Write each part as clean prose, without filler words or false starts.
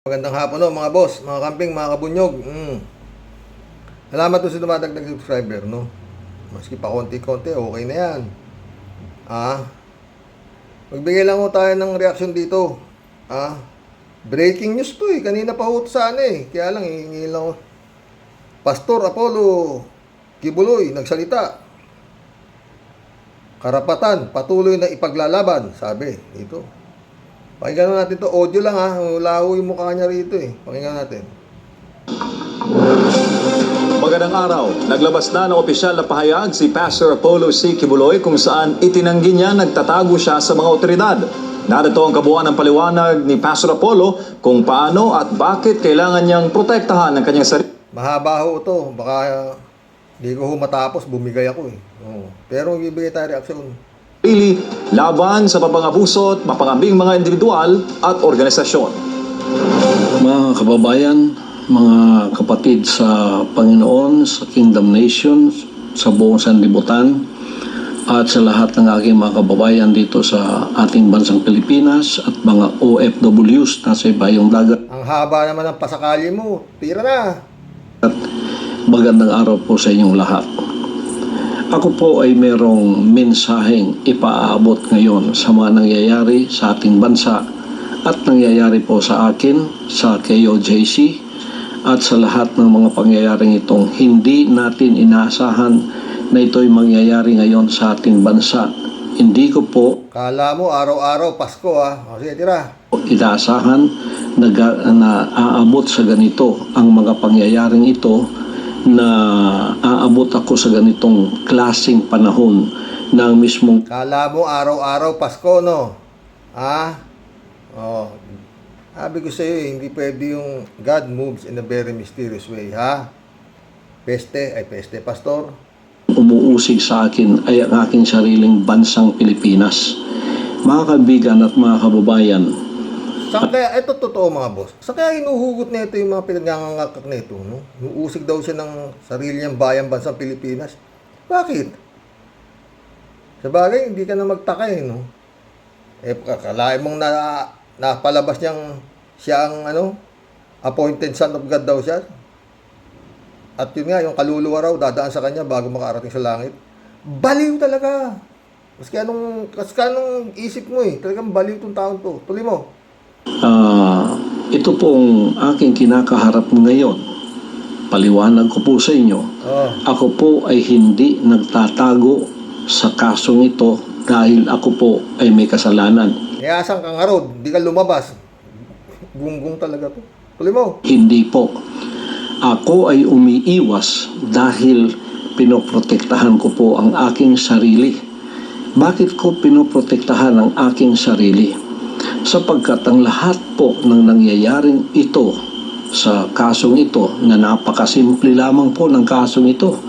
Magandang hapon no, mga boss, mga camping, mga kabunyog. Salamat po sa dumadagdag subscriber, no? Maski pa konti-konti, okay na yan. Magbigay lang ho tayo ng reaction dito. Breaking news to eh. Kanina pa ho sa Kaya lang, hihingi lang ho. Pastor Apollo Kibuloy, nagsalita. Karapatan, patuloy na ipaglalaban, sabi. Ito. Pakinggan natin to, audio lang laho yung mukha niya rito eh. Pakinggan natin. Magandang araw. Naglabas na ng opisyal na pahayag si Pastor Apollo C. Kibuloy kung saan itinanggi niya nagtatago siya sa mga otoridad. Narito ang kabuuan ng paliwanag ni Pastor Apollo kung paano at bakit kailangan niyang protektahan ang kanyang sarili. Mahaba ho ito. Baka di ko matapos, bumigay ako eh. Pero ibigay tayo reaksyon. Laban sa papangabuso at mapangambing mga individual at organisasyon. Mga kababayan, mga kapatid sa Panginoon, sa Kingdom Nations, sa buong sanlibutan, at sa lahat ng aking mga kababayan dito sa ating bansang Pilipinas at mga OFWs na sa ibayong dagat. Ang haba naman ng pasakali mo. Tira na. At magandang araw po sa inyong lahat. Ako po ay merong mensaheng ipaabot ngayon sa mga nangyayari sa ating bansa at nangyayari po sa akin, sa KOJC at sa lahat ng mga pangyayaring itong hindi natin inaasahan na ito'y mangyayari ngayon sa ating bansa. Hindi ko po Kala mo araw-araw Pasko O sige, tira. inaasahan na aabot sa ganito ang mga pangyayaring ito, na aabot ako sa ganitong klaseng panahon ng mismong Kala mo araw-araw Pasko, no? Sabi ko sa'yo, hindi pwede yung God moves in a very mysterious way, ha? Peste, pastor. umuusig sa akin ay ang aking sariling bansang Pilipinas. Mga kaibigan at mga kababayan, Saan kaya, ito totoo mga boss, saan kaya hinuhugot na ito yung mga pinagngangangakak na ito, no? Nuusig daw siya ng sarili niyang bayan bansang Pilipinas. Bakit? Sa bagay, hindi ka na magtaka no? Kakalain mong napalabas niyang siya ang appointed son of God daw siya. At yun nga, yung kaluluwa raw, dadaan sa kanya bago makarating sa langit. Baliw talaga! Maski anong isip mo talagang baliw tong taon to. Tuloy mo. ito pong aking kinakaharap ngayon. Paliwanag ko po sa inyo. Ako po ay hindi nagtatago sa kasong ito dahil ako po ay may kasalanan. Asan ka nga raw, di ka lumabas. Gunggong talaga to. Tuloy mo. Hindi po. Ako ay umiiwas dahil pinoprotektahan ko po ang aking sarili. Bakit ko pinoprotektahan ang aking sarili? Sapagkat ang lahat po ng nangyayaring ito sa kasong ito, na napakasimple lamang po ng kasong ito.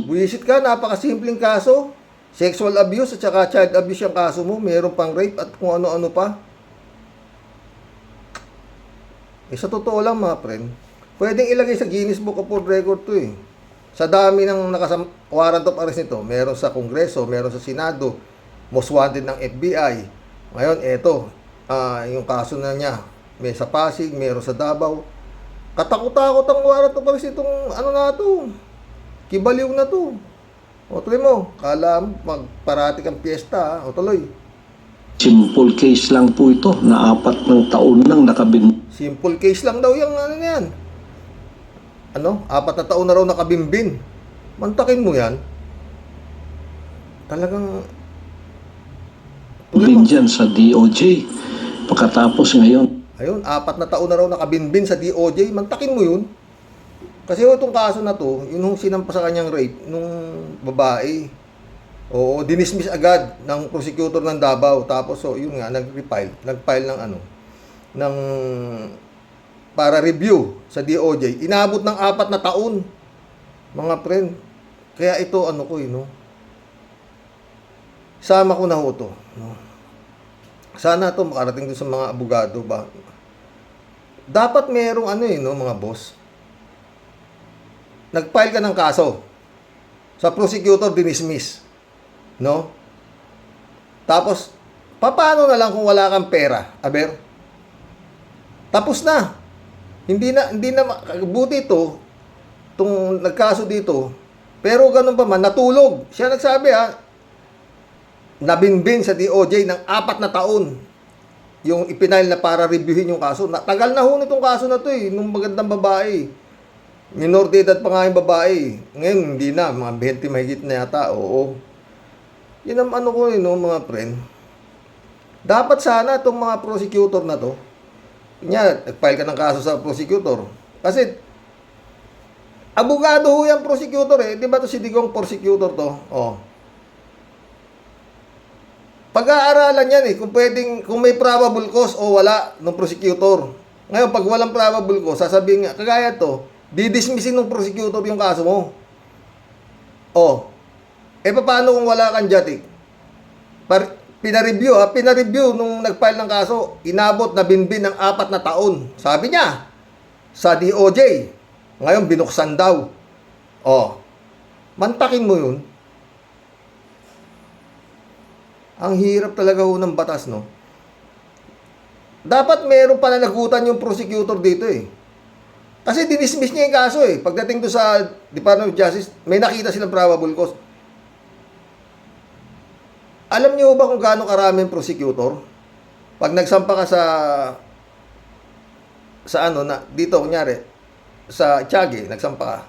Buwisit ka, napakasimpleng kaso. Sexual abuse at saka child abuse yung kaso mo. Meron pang rape at kung ano-ano pa. Sa totoo lang mga friend, pwedeng ilagay sa Guinness Book of World Record to Sa dami ng warrant of arrest nito, meron sa Kongreso, meron sa Senado, most wanted ng FBI. Ngayon, yung kaso na niya, may sa Pasig, meron sa Davao. Katakot-takot ang warrant of arrest itong Kibaliw na to. Tuloy mo, kala mo magparati kang piyesta, tuloy. Simple case lang po ito, na 4 ng taon nang nakabin. Simple case lang daw yung yan. 4 na taon na raw nakabimbin. Mantakin mo yan. Talagang Dyan sa DOJ. Pagkatapos ngayon, ayun, 4 na taon na raw nakabinbin sa DOJ. Mantakin mo yun. Kasi itong kaso na to, yung sinampa sa kanyang rape nung babae. Oo, dinismiss agad ng prosecutor ng Davao. Tapos yun nga, nagfile ng para review sa DOJ. Inabot ng 4 na taon. Mga friend. Kaya ito sama ko na ho to. Sana to makarating din sa mga abogado ba. Dapat merong mga boss. Nag-file ka ng kaso. Sa prosecutor dinismiss. Tapos paano na lang kung wala kang pera, aber? Tapos na. Hindi na buti ito, itong nagkaso dito, pero ganun pa man, natulog. Siya nagsabi nabinbin sa DOJ ng 4 na taon yung ipinail na para reviewin yung kaso. Tagal na ho nitong kaso na to nung magandang babae. Minor de edad pa nga yung babae. Ngayon, hindi na. Mga 20 mahigit na yata. Oo. Yan ang ano ko mga friend. Dapat sana itong mga prosecutor na to, nag-file ka ng kaso sa prosecutor. Kasi, abogado ho yung prosecutor Di ba to si Digong prosecutor to? Oh. Pag-aaralan yan kung may probable cause o wala ng prosecutor. Ngayon, pag walang probable cause, sasabihin nga, kagaya to, didismissin ng prosecutor yung kaso mo. Oh. Paano kung wala kang jatik? Pinareview nung nag-file ng kaso, inabot na binbin ng 4 na taon. Sabi niya, sa DOJ. Ngayon, binuksan daw. Oh. Mantakin mo yun. Ang hirap talaga ng batas, no? Dapat meron pananagutan yung prosecutor dito Kasi dinismiss niya yung kaso Pagdating to sa Department of Justice, may nakita silang probable cause. Alam niyo ba kung gaano karami yung prosecutor? Pag nagsampa ka dito kunyari, sa Tiague, nagsampa ka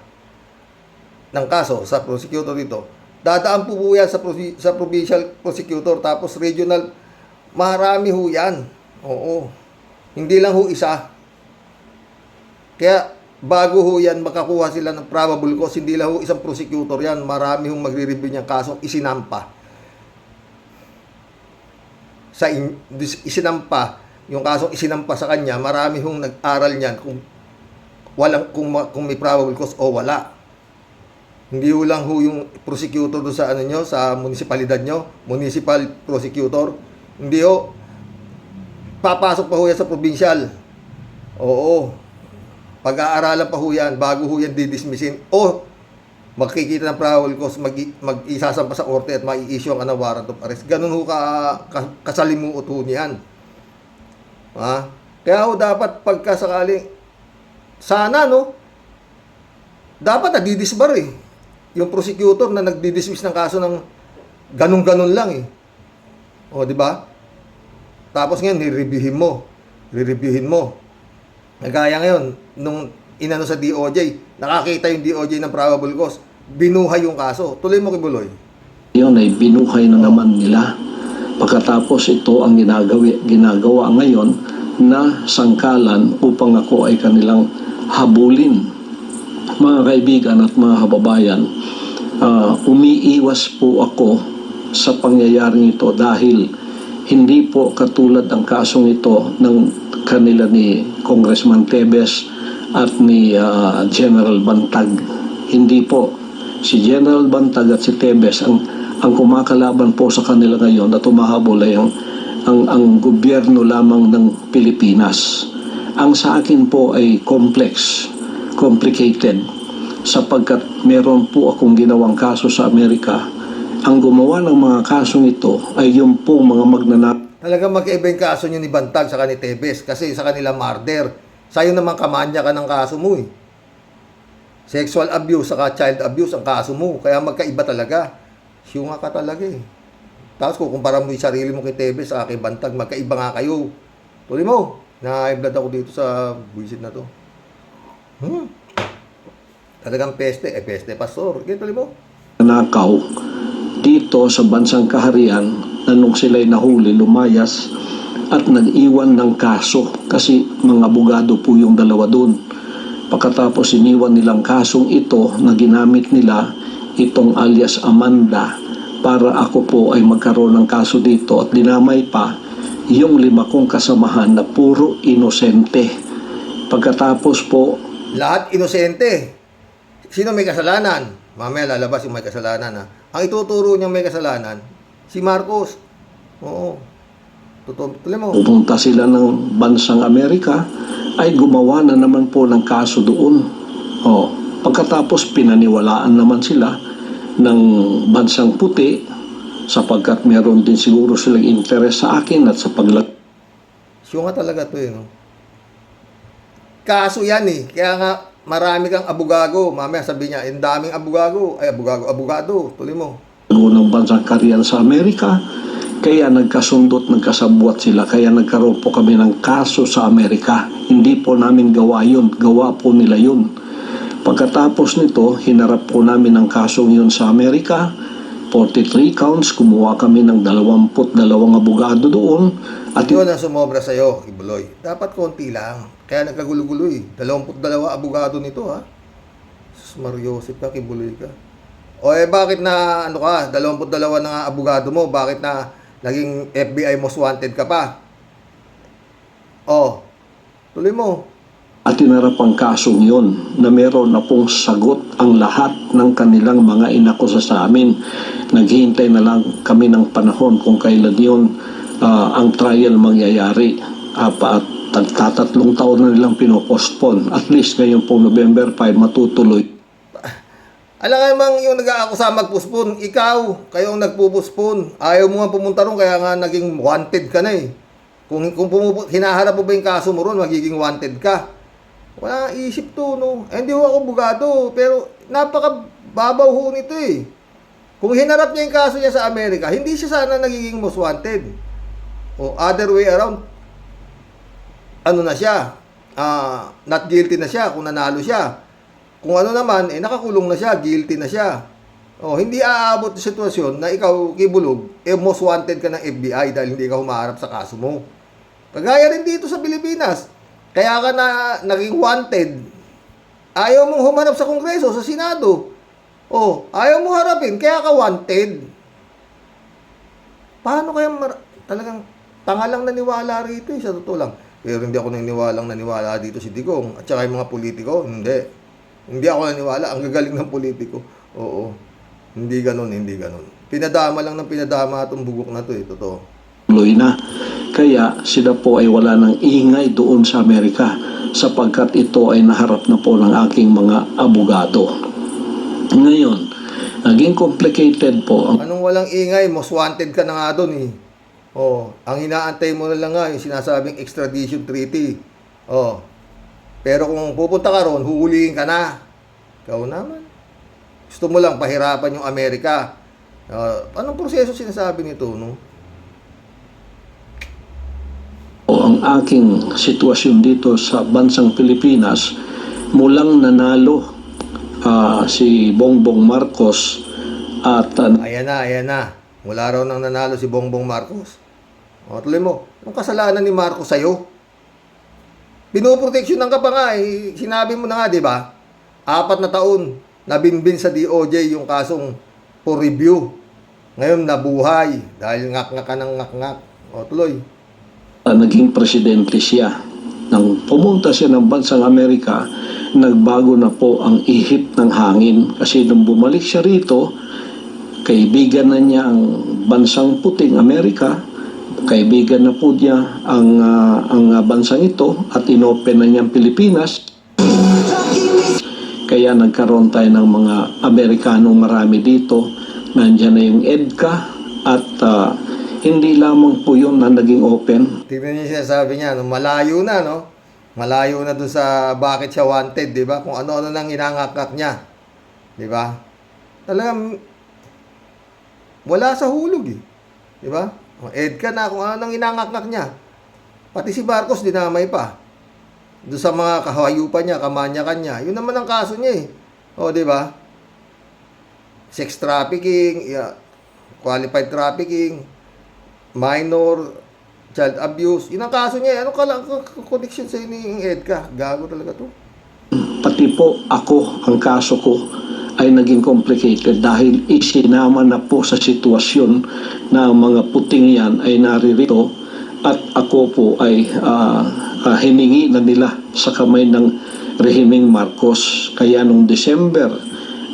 ng kaso sa prosecutor dito, dadaan po yan sa provincial prosecutor, tapos regional, marami ho yan. Oo. Hindi lang ho isa. Kaya, bago ho yan makakuha sila ng probable cause, hindi lang ho isang prosecutor yan, marami hong magre-review niyang kasong isinampa. Isinampa, yung kasong isinampa sa kanya, marami hong nag-aral niyan kung may probable cause o wala. Hindi ho lang yung prosecutor doon sa sa munisipalidad nyo, municipal prosecutor. Hindi ho. Papasok pa ho yan sa provincial. Oo. Pag-aaralan pa ho yan, bago ho yan didismissin. O, magkikita ng probable cause, mag-isasampa sa korte at mai-issue ang warrant of arrest. Ganun ho kasalimuot ho niyan. Kaya ho dapat pagkasakaling, sana dapat nadidisbar yung prosecutor na nagdi-dismiss ng kaso ng ganun-ganun lang O, di ba? Tapos ngayon, re-reviewin mo. Nagaya ngayon, nung inano sa DOJ, nakakita yung DOJ ng probable cause, binuhay yung kaso. Tuloy mo, Kibuloy. Yun ay binuhay na naman nila. Pagkatapos ito ang ginagawa ngayon na sangkalan upang ako ay kanilang habulin. Mga kaibigan at mga kababayan, umiiwas po ako sa pangyayaring ito dahil hindi po katulad ang kasong ito ng kanila ni Congressman Tebes at ni General Bantag. Hindi po. Si General Bantag at si Tebes ang kumakalaban po sa kanila ngayon na tumahabol ay ang gobyerno lamang ng Pilipinas. Ang sa akin po ay complicated sapagkat meron po akong ginawang kaso sa Amerika. Ang gumawa ng mga kasong ito ay yung po mga magnanakaw. Talagang magkaiba yung kaso nyo ni Bantag sa ni Tebes kasi sa kanila murder. Sa'yo naman kamanya ka ng kaso mo Sexual abuse saka child abuse ang kaso mo. Kaya magkaiba talaga. Siyunga ka talaga Tapos kukumpara mo yung sarili mo kay Tebes sa kay Bantag, magkaiba nga kayo. Tuloy mo. Na-high-blood ako dito sa buwisit na to. Talagang peste. Peste, pastor. Tuloy mo. Nakaw dito sa bansang kaharian na nung sila'y nahuli, lumayas at nag-iwan ng kaso kasi mga abogado po yung dalawa doon. Pagkatapos iniwan nilang kasong ito na ginamit nila itong alias Amanda para ako po ay magkaroon ng kaso dito at dinamay pa yung 5 kong kasamahan na puro inosente. Pagkatapos po, lahat inosente. Sino may kasalanan? Mamaya lalabas yung may kasalanan Ang ituturo niyang may kasalanan, si Marcos. Oo. Tuloy mo. pupunta sila ng bansang Amerika ay gumawa na naman po ng kaso doon. Pagkatapos pinaniwalaan naman sila ng bansang puti sapagkat meron din siguro silang interes sa akin at sa Siya nga talaga to kaso yan eh. Kaya nga, marami kang abogado. Mamaya sabi niya, ang daming abogado. Ay, abogado. Tuloy mo. Ng bansang Korean sa Amerika. Kaya nagkasundot, nagkasabwat sila. Kaya nagkaroon po kami ng kaso sa Amerika. Hindi po namin gawa yun. Gawa po nila yun. Pagkatapos nito, hinarap po namin ang kasong yun sa Amerika. 43 counts. Kumuha kami ng 22 abogado doon. At Yun ang sumobra sa'yo, Kibuloy. Dapat konti lang. Kaya nagkagulo-gulo eh. 22 abogado nito ha. Sus, Mariosip ka, Kibuloy ka. O bakit na, 22 na nga abogado mo, bakit na naging FBI most wanted ka pa? Tuloy mo. At tinarap ang kasong yun na meron na pong sagot ang lahat ng kanilang mga inakusa sa amin. Naghihintay na lang kami ng panahon kung kailan yun ang trial mangyayari. At tagtatatlong taon na nilang pinopostpone. At least ngayon pong November 5 matutuloy. Alam nga namang yung nag-aakusa mag-postpone, ikaw, kayong nagpo-postpone. Ayaw mo nga pumunta ron, kaya nga naging wanted ka na eh. Kung hinaharap mo ba yung kaso mo ron, magiging wanted ka. Wala isip to, no? Hindi ho ako bugado, pero napakababaw ho nito eh. Kung hinarap niya yung kaso niya sa Amerika, hindi siya sana nagiging most wanted. O other way around, ano na siya, not guilty na siya kung nanalo siya. Kung ano naman, nakakulong na siya, guilty na siya. Hindi aabot sa sitwasyon na ikaw, Kibulog, most wanted ka ng FBI dahil hindi ka humaharap sa kaso mo. Kagaya rin dito sa Pilipinas. Kaya ka na naging wanted. Ayaw mong humanap sa Kongreso, sa Senado. Ayaw mong harapin, kaya ka wanted. Paano kaya talagang tanga lang naniwala rito sa totoo lang. Pero hindi ako naniwala dito si Digong at saka yung mga politiko, Hindi ako naniwala. Ang gagaling ng politiko. Oo. Hindi ganun. Pinadama lang ng pinadama itong bugok na to. Totoo. Tuloy na. Kaya sila po ay wala ng ingay doon sa Amerika sapagkat ito ay naharap na po ng aking mga abogado. Ngayon, naging complicated po ang Anong walang ingay? Most wanted ka na nga doon eh. Ang inaantay mo na lang nga yung sinasabing extradition treaty. Pero kung pupunta ka ron, huhulihin ka na. Ikaw naman. Gusto mo lang pahirapan yung Amerika. Anong proseso sinasabi nito, no? ang aking sitwasyon dito sa bansang Pilipinas mulang nanalo si Bongbong Marcos at Ayan na. Mula raw nang nanalo si Bongbong Marcos. Tuloy mo. Anong kasalanan ni Marcos sa'yo? Pinoproteksyonan ka pa nga eh. Sinabi mo na nga, di ba? 4 na taon, nabinbin sa DOJ yung kasong for review. Ngayon, nabuhay. Dahil ngak-ngak ka ng ngak-ngak. Tuloy. naging presidente siya. Nang pumunta siya ng bansang Amerika, nagbago na po ang ihip ng hangin. Kasi nung bumalik siya rito, kaibigan na niya ang bansang puting Amerika, kaibigan na po niya ang bansang ito at inopen na niya ang Pilipinas. Kaya nagkaroon tayo ng mga Amerikanong marami dito. Nandiyan na yung EDCA at hindi lamang po yun na naging open. Tignan niyo siya, sabi niya, malayo na, no? Malayo na dun sa bakit siya wanted, di ba? Kung ano-ano nang inangakak niya. Di ba? Talagang wala sa hulog, eh. Di ba? EDCA na kung ano nang inangakak niya. Pati si Marcos dinamay pa. Doon sa mga kahayupan niya, kamanyakan niya. Yun naman ang kaso niya, eh. Di ba? Sex trafficking, qualified trafficking, minor, child abuse. Yun ang kaso niya. Ano ka lang connection sa ni EDCA? Gago talaga to. Pati po ako, ang kaso ko ay naging complicated dahil isinama na po sa sitwasyon na ang mga puting yan ay naririto at ako po ay hiningi na nila sa kamay ng rehimeng Marcos. Kaya nung December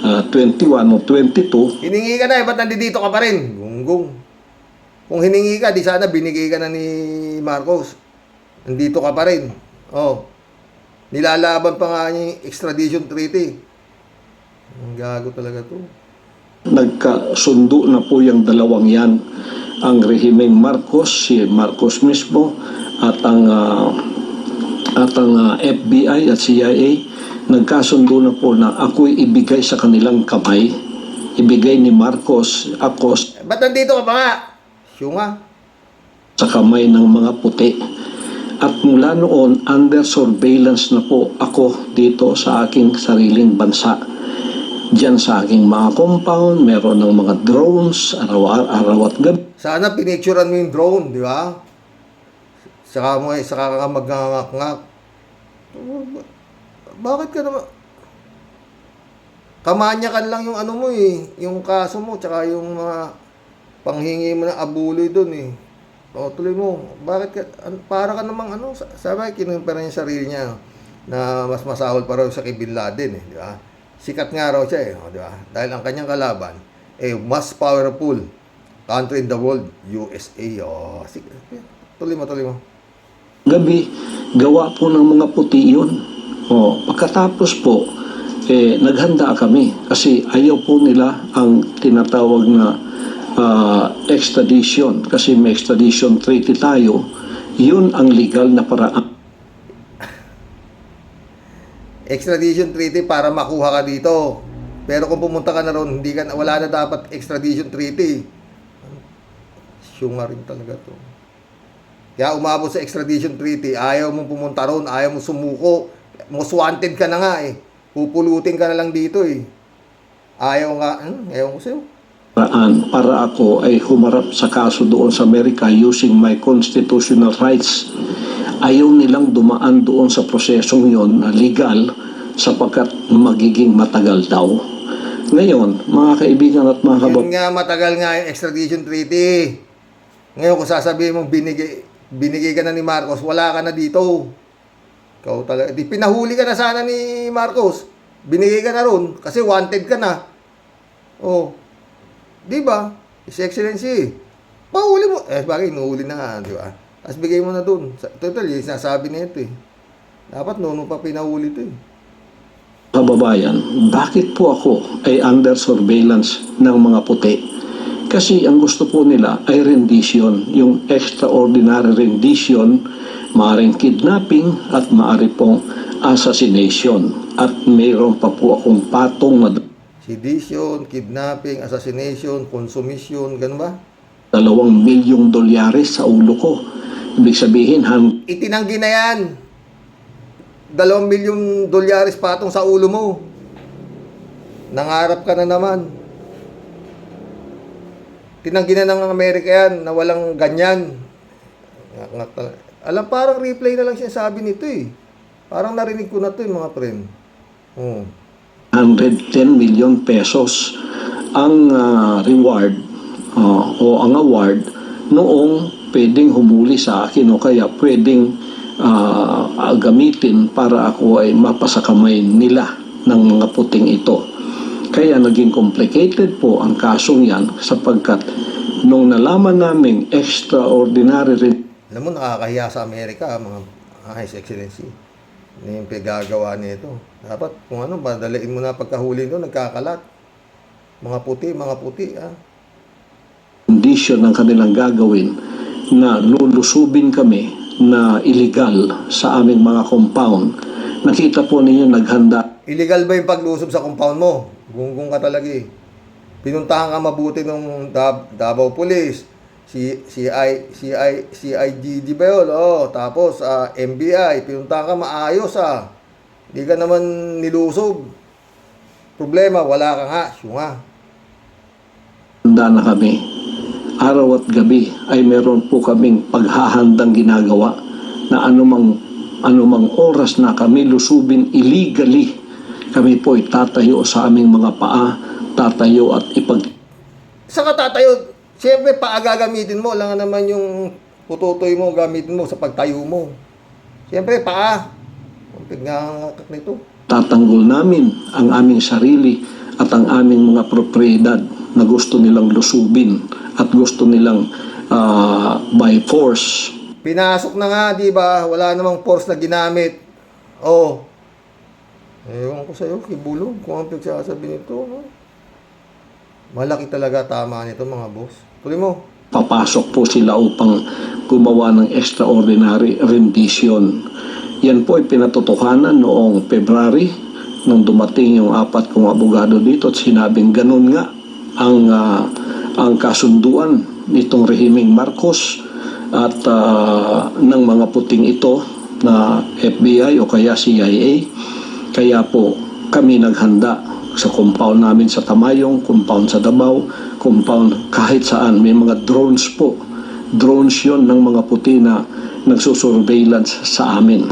21 o 22, Hiningi ka na, ba't nandito ka pa rin? Gunggong. Kung hiningi ka, di sana binigay ka na ni Marcos. Nandito ka pa rin. Nilalaban pa nga yung extradition treaty. Ang gago talaga to. nagkasundo na po yung dalawang yan. Ang rehimeng Marcos, si Marcos mismo, at ang at ang FBI at CIA nagkasundo na po na ako'y ibigay sa kanilang kamay. Ibigay ni Marcos ako Ba't nandito ka pa nga? Syunga. sa kamay ng mga puti. At mula noon, under surveillance na po ako dito sa aking sariling bansa. Diyan sa aking mga compound, meron ng mga drones, araw at gabi. Sana pinicturean mo yung drone, di ba? Saka ka magngangak-ngak. Bakit ka naman? Kamanyakan lang yung ano mo eh, yung kaso mo, tsaka yung mga panghingi mo ng abuloy doon eh. O, tuloy mo. Bakit ka, para ka namang ano, sabi, kinumpara niya yung sarili niya na mas masahol pa raw sa kay Bin Laden eh, di ba? Sikat nga raw siya eh, o, di ba? Dahil ang kanyang kalaban, mas powerful country in the world, USA. O, sige, tuloy mo. Gabi, gawa po ng mga puti yun. Pagkatapos po, naghanda kami kasi ayaw po nila ang tinatawag na extradition kasi may extradition treaty tayo. Yun ang legal na paraan. Extradition treaty para makuha ka dito. Pero kung pumunta ka na ron, wala na dapat extradition treaty. Syunga rin talaga to. Kaya umabot sa extradition treaty, ayaw mong pumunta ron, ayaw mong sumuko. Most wanted ka na nga eh. Pupulutin ka na lang dito eh. Ayaw ko sa'yo. Para ako ay humarap sa kaso doon sa Amerika using my constitutional rights. Ayaw nilang dumaan doon sa prosesong yon na legal sapagkat magiging matagal daw. Ngayon, mga kaibigan at mga Yun nga, matagal nga yung extradition treaty. Ngayon, kung sasabihin mong binigay ka na ni Marcos, wala ka na dito. Ikaw talaga. Di pinahuli ka na sana ni Marcos. Binigay ka na ron kasi wanted ka na. Oh. Di ba? His Excellency. Pahuli mo. Bakit? Inuhuli na nga, di ba? As bigay mo na dun. Total, yung sinasabi na ito eh. Dapat noon pa pinahuli ito eh. Kababayan, bakit po ako ay under surveillance ng mga puti? Kasi ang gusto po nila ay rendition, yung extraordinary rendition, maaaring kidnapping at maaari pong assassination. At mayroon pa po akong patong na Sedition, kidnapping, assassination, consumption, ganun ba? $2 milyong sa ulo ko. Ibig sabihin, Itinanggi na yan. $2 milyong patong sa ulo mo. Nangarap ka na naman. Tinanggi na ng Amerika yan na walang ganyan. Alam, parang replay na lang siya sabi nito eh. Parang narinig ko na to mga friend. 110 million pesos ang reward o ang award noong pwedeng humuli sa akin o kaya pwedeng gamitin para ako ay mapasakamay nila ng mga puting ito. Kaya naging complicated po ang kasong yan sapagkat nung nalaman naming extraordinary Alam mo, nakakahiya sa Amerika, mga His Excellency. Ano yung pinagagawa nito? Dapat, kung ano, badalain mo na pagkahuli nito, nagkakalat. Mga puti, condition ng kanilang gagawin na lulusubin kami na illegal sa aming mga compound. Nakita po ninyo naghanda. Illegal ba yung paglusob sa compound mo? Gunggong ka talaga eh. Pinuntahan ka mabuti ng Davao Police, CIGD ba yun? Tapos MBI, pinuntahan ka maayos Hindi ka naman nilusob. Problema, wala ka nga, syunga. Handa na kami. Araw at gabi ay meron po kaming paghahandang ginagawa na anumang oras na kami lusubin illegally. Kami po ay tatayo sa aming mga paa, tatayo at Saka tatayo, siyempre paa gagamitin mo, lang naman yung pututoy mo gamitin mo sa pagtayo mo. Siyempre paa. Kumpig nga nito. tatanggol namin ang aming sarili at ang aming mga propriedad na gusto nilang lusubin at gusto nilang by force. Pinasok na nga, di ba? Wala namang force na ginamit. Ewan ko sa'yo, Kibulog, kung ang pagsasabi nito, no? Malaki talaga tama nito, mga boss. Tuloy mo. Papasok po sila upang gumawa ng extraordinary rendition. Yan po ay pinatotohanan noong February nung dumating yung 4 kong abogado dito at sinabing ganun nga ang kasunduan nitong rehimeng Marcos at ng mga puting ito na FBI o kaya CIA. Kaya po kami naghanda sa compound namin sa Tamayong, compound sa Davao, compound kahit saan. May mga drones po. Drones yon ng mga puti na nagsusurveillance sa amin.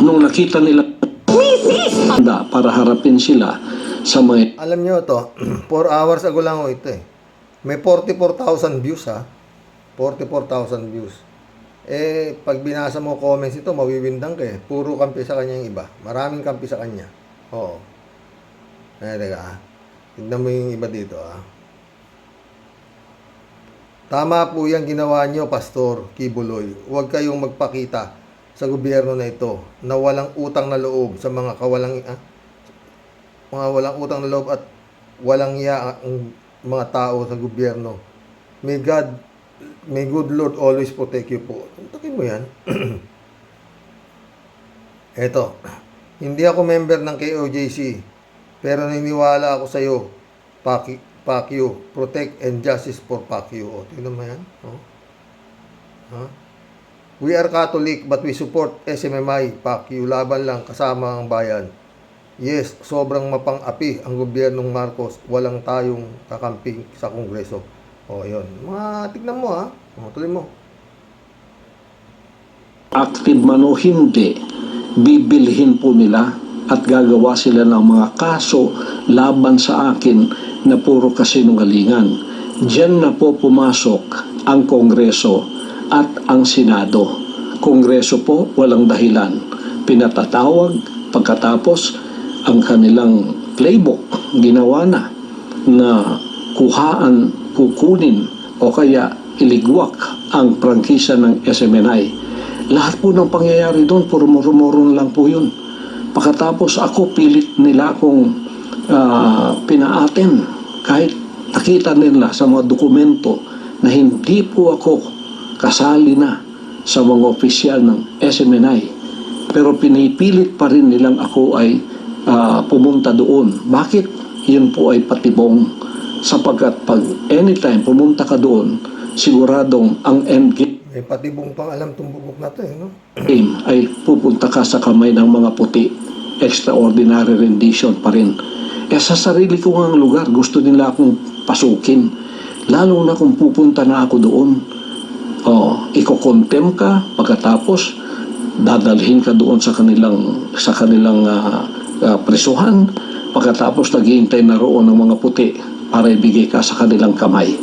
Nung nakita nila handa para harapin sila sa mga Alam nyo to, 4 hours ago lang ito eh. May 44,000 views ha. 44,000 views. Eh, pag binasa mo comments ito, mawiwindang ka eh. Puro kampi sa kanya yung iba. Maraming kampi sa kanya. Oo. Teka ah. Tignan mo yung iba dito ah. Tama po yung ginawa nyo, Pastor Kibuloy. Huwag kayong magpakita sa gobyerno na ito na walang utang na loob sa mga walang utang na loob at walang iya ang mga tao sa gobyerno. May good Lord always protect you po. Takin mo yan. Eto, hindi ako member ng KOJC, pero naniniwala ako sa iyo. Pacquiao, protect and justice for Pacquiao. Tingnan mo yan. Oh. Huh? We are Catholic but we support SMMI, Pacquiao, laban lang kasama ang bayan. Yes, sobrang mapang-api ang gobyernong Marcos. Walang tayong kakamping sa Kongreso. O, yun. Tignan mo ha. O, tuloy mo. active man o hindi, bibilhin po nila at gagawa sila ng mga kaso laban sa akin na puro kasinungalingan. Diyan na po pumasok ang Kongreso at ang Senado. Kongreso po walang dahilan. Pinatatawag pagkatapos ang kanilang playbook ginawa na kukunin o kaya iligwak ang prangkisa ng SMNI. Lahat po ng pangyayari doon, puro muro-muro lang po yun. Pagkatapos ako, pilit nila akong pinaaten. Kahit nakita nila sa mga dokumento na hindi po ako kasali na sa mga opisyal ng SMNI. Pero pinipilit pa rin nilang ako ay pumunta doon. Bakit? Yun po ay patibong sapagkat pag anytime pumunta ka doon, siguradong ang endgame May patibong pang alam tong bubuk na to eh, no? ay pupunta ka sa kamay ng mga puti. Extraordinary rendition pa rin. Sa sarili ko ang lugar, gusto nila akong pasukin. Lalo na kung pupunta na ako doon. Iko-contem ka, pagkatapos dadalhin ka doon sa kanilang presuhan, pagkatapos naghihintay na roon ng mga puti para ibigay ka sa kanilang kamay.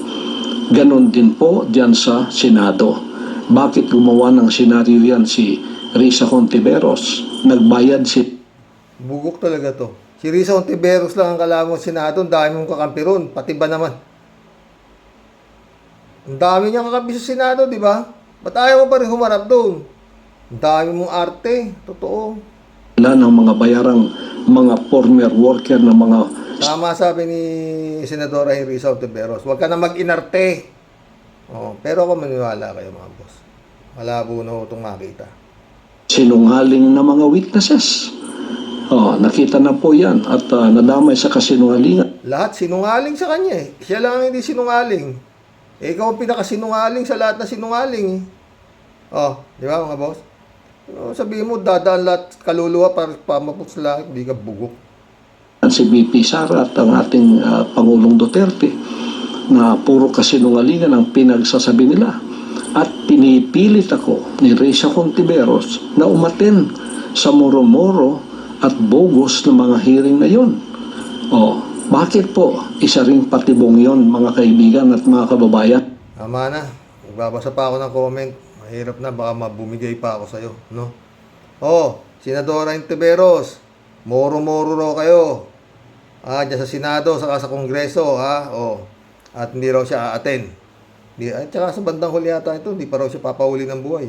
Ganon din po diyan sa Senado. Bakit gumawa ng senaryo yan si Risa Contiveros? Nagbayad si Bugok talaga to. Si Risa Ontiveros lang ang kalaban sa Senado. Ang dami mong kakampi ron. Pati ba naman? Ang dami niyang kakampi sa Senado, di ba? Ba't ayaw mo pa rin humarap doon? Ang dami mong arte. Totoo. ng mga bayarang mga former worker ng mga Tama sabi ni Senadora Risa Ontiveros. Huwag ka na mag-inarte. Pero ako maniwala kayo mga boss. Malabo na ho itong makita. sinungaling na mga witnesses. Nakita na po yan at nadamay sa kasinungalingan. Lahat sinungaling sa kanya eh. Siya lang ang hindi sinungaling. Ikaw ang pinakasinungaling sa lahat na sinungaling eh. Di ba mga boss? Sabihin mo, dadaan lahat kaluluwa para pamapot sa langit, hindi ka bugok. Si BP Sara at ang ating Pangulong Duterte na puro kasinungalingan ang pinagsasabi nila. At pinipilit ako ni Risa Contiveros na umaten sa moro-moro at bogus na mga hearing na yun. Bakit po? Isa ring patibong yon mga kaibigan at mga kababayan. Tama na. Magbabasa pa ako ng comment. Mahirap na, baka mabumigay pa ako sa'yo, no? Senadora Ontiveros, moro-moro raw kayo. Diyan sa Senado, saka sa Kongreso, At hindi raw siya aaten. At saka sa bandang huli yata ito, hindi pa raw siya papahuli ng buhay.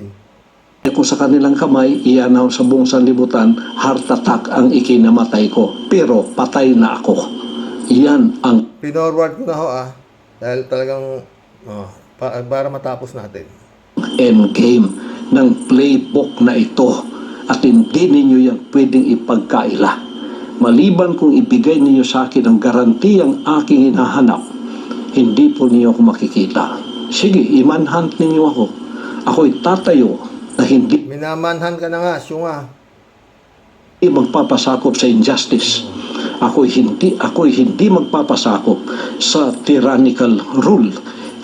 Kung sa kanilang kamay, iyan sa buong sanlibutan, heart attack ang ikinamatay ko. Pero patay na ako. Iyan ang Pinorward ko na ho, Dahil talagang, para matapos natin. endgame ng playbook na ito at hindi ninyo yan pwedeng ipagkaila. Maliban kung ibigay ninyo sa akin ang garantiyang aking hinahanap, hindi po ninyo ako makikita. Sige, i-manhunt ninyo ako. Ako'y tatayo na hindi Minamanhan ka na nga, syunga. magpapasakop sa injustice. Ako'y hindi magpapasakop sa tyrannical rule.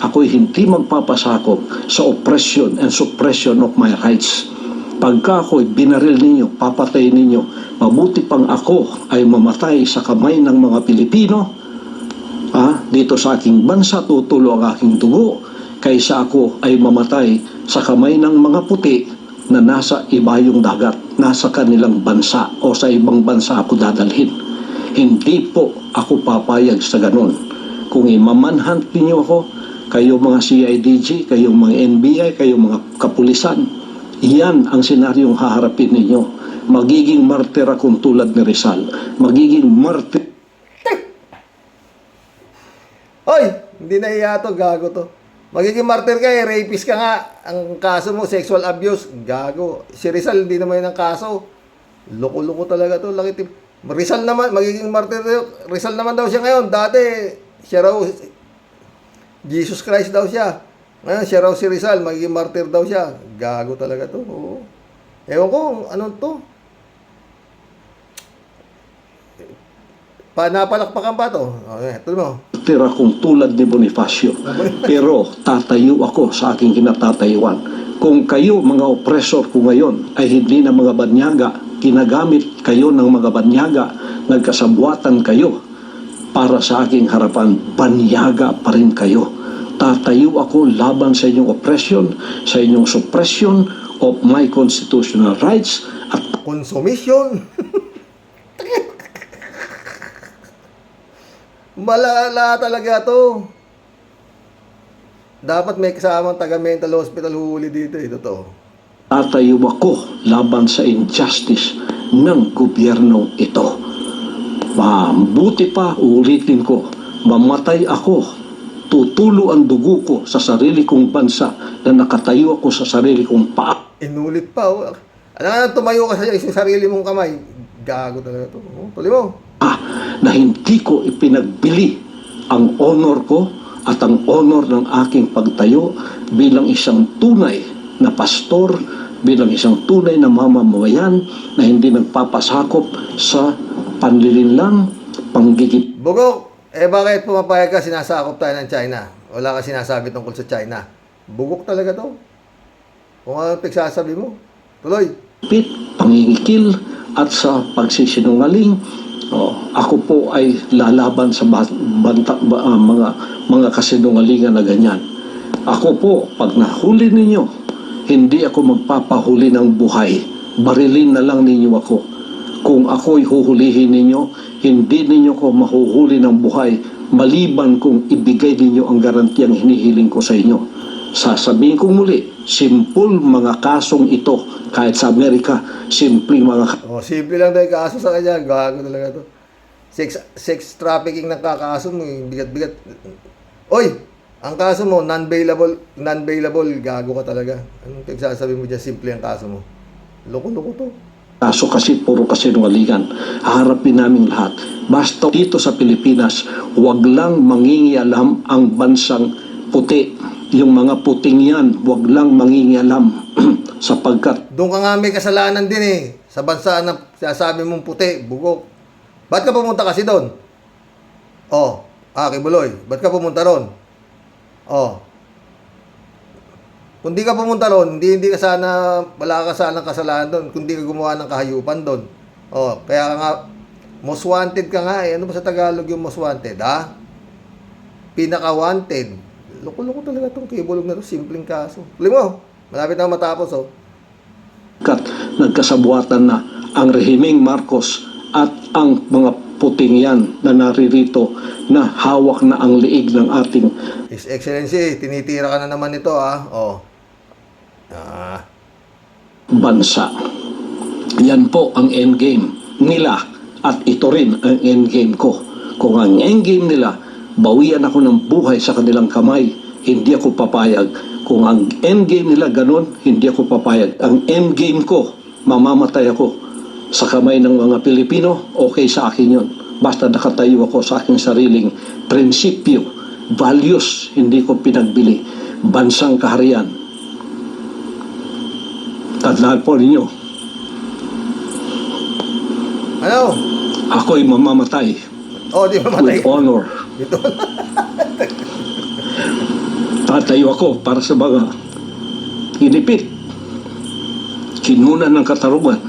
Ako'y hindi magpapasakop sa oppression and suppression of my rights. Pagka ako'y binaril ninyo, papatay ninyo, mabuti pang ako ay mamatay sa kamay ng mga Pilipino, dito sa aking bansa, tutulo ang aking dugo, kaysa ako ay mamatay sa kamay ng mga puti na nasa ibayong dagat, nasa kanilang bansa o sa ibang bansa ako dadalhin. Hindi po ako papayag sa ganun. Kung imamanhunt ninyo ako, kayo mga CIDG, kayo mga NBI, kayo mga kapulisan, yan ang senaryong haharapin ninyo. Magiging martir akong tulad ni Rizal. Magiging martir. Hoy! Hindi na iya to, gago to. Magiging martyr ka rapist ka nga. Ang kaso mo, sexual abuse, gago. Si Rizal, hindi naman yun ang kaso. Loko-loko talaga to. Rizal naman, magiging martyr. Rizal naman daw siya ngayon. Dati, siya raw, Jesus Christ daw siya. Ngayon, siya raw si Rizal, magiging martyr daw siya. Gago talaga to. Oo. Ewan ko, ano to? Napalakpakan pa to. Okay, tuloy mo. Martir akong tulad ni Bonifacio. Pero tatayo ako sa aking kinatatayuan. Kung kayo, mga oppressor ko ngayon, ay hindi na mga banyaga, ginagamit kayo ng mga banyaga, nagkasabwatan kayo para sa aking harapan, banyaga pa rin kayo. Tatayo ako laban sa inyong oppression, sa inyong suppression of my constitutional rights at Consumption. Malala talaga to. Dapat may kasamang taga-mental hospital huli dito. Totoo. tatayo ako laban sa injustice ng gobyerno ito. Mabuti pa, ulitin ko, mamatay ako, tutulo ang dugo ko sa sarili kong bansa na nakatayo ako sa sarili kong paa. Inulit pa. Oh. Alam nga, tumayo ka sa isang sarili mong kamay. Gago talaga to. Oh, tuloy mo. Na hindi ko ipinagbili ang honor ko at ang honor ng aking pagtayo bilang isang tunay na pastor, bilang isang tunay na mamamayan na hindi nagpapasakop sa panlilinlang, panggigip. Bugok, bakit pumapayag ka sinasakop tayo ng China? Wala ka sinasabi tungkol sa China. Bugok talaga to. Kung ano pagsasabi mo. Tuloy. Pangingikil at sa pagsisinungaling. Ako po ay lalaban sa mga kasinungalingan na ganyan. Ako po, pag nahuli ninyo, hindi ako magpapahuli ng buhay. Barilin na lang ninyo ako. Kung ako'y huhulihin ninyo, hindi ninyo ko mahuhuli ng buhay maliban kung ibigay ninyo ang garantiyang hinihiling ko sa inyo. Sasabihin kong muli, simple mga kasong ito. Kahit sa Amerika, simple mga Simple lang tayo kaso sa kanya. Gago talaga to. Sex trafficking ng kakaso mo. Bigat-bigat. Oy! Ang kaso mo, non-bailable, gago ka talaga. Anong pagsasabi mo dyan? Simple ang kaso mo. Loko-loko to. kaso kasi puro kasinungalingan. Harapin namin lahat. Basta dito sa Pilipinas, wag lang mangingialam ang bansang puti. Yung mga puting yan, wag lang mangingialam sapagkat Doon ka nga may kasalanan din eh. Sa bansa na sinasabi mong puti, bugok. Ba't ka pumunta kasi doon? Kibuloy. Ba't ka pumunta ron? Kung di ka pumunta ron, hindi ka sana, wala ka sana kasalanan doon. Kung di ka gumawa ng kahayupan doon. Kaya ka nga, most wanted ka nga eh. Ano ba sa Tagalog yung most wanted, ha? Pinaka-wanted. Loko-loko talaga itong kibulog na ito. Simpleng kaso. Tuloy mo. Malapit na matapos, nagkasabuatan na ang rehimeng Marcos at ang mga puting yan na naririto na hawak na ang liig ng ating His Excellency, tinitira ka na naman ito, ha? bansa. Yan po ang endgame nila at ito rin ang endgame ko. Kung ang endgame nila, bawian ako ng buhay sa kanilang kamay, hindi ako papayag. Kung ang endgame nila ganun, hindi ako papayag. Ang endgame ko, mamamatay ako sa kamay ng mga Pilipino, okay sa akin yun. Basta nakatayo ako sa aking sariling prinsipyo, values, hindi ko pinagbili. Bansang kaharian. Tandaan po ninyo, Ano? ako'y mamamatay Oh, di mamatay. with honor. Dito. Tatayo ako para sa mga inipit, kinunan ng katarungan,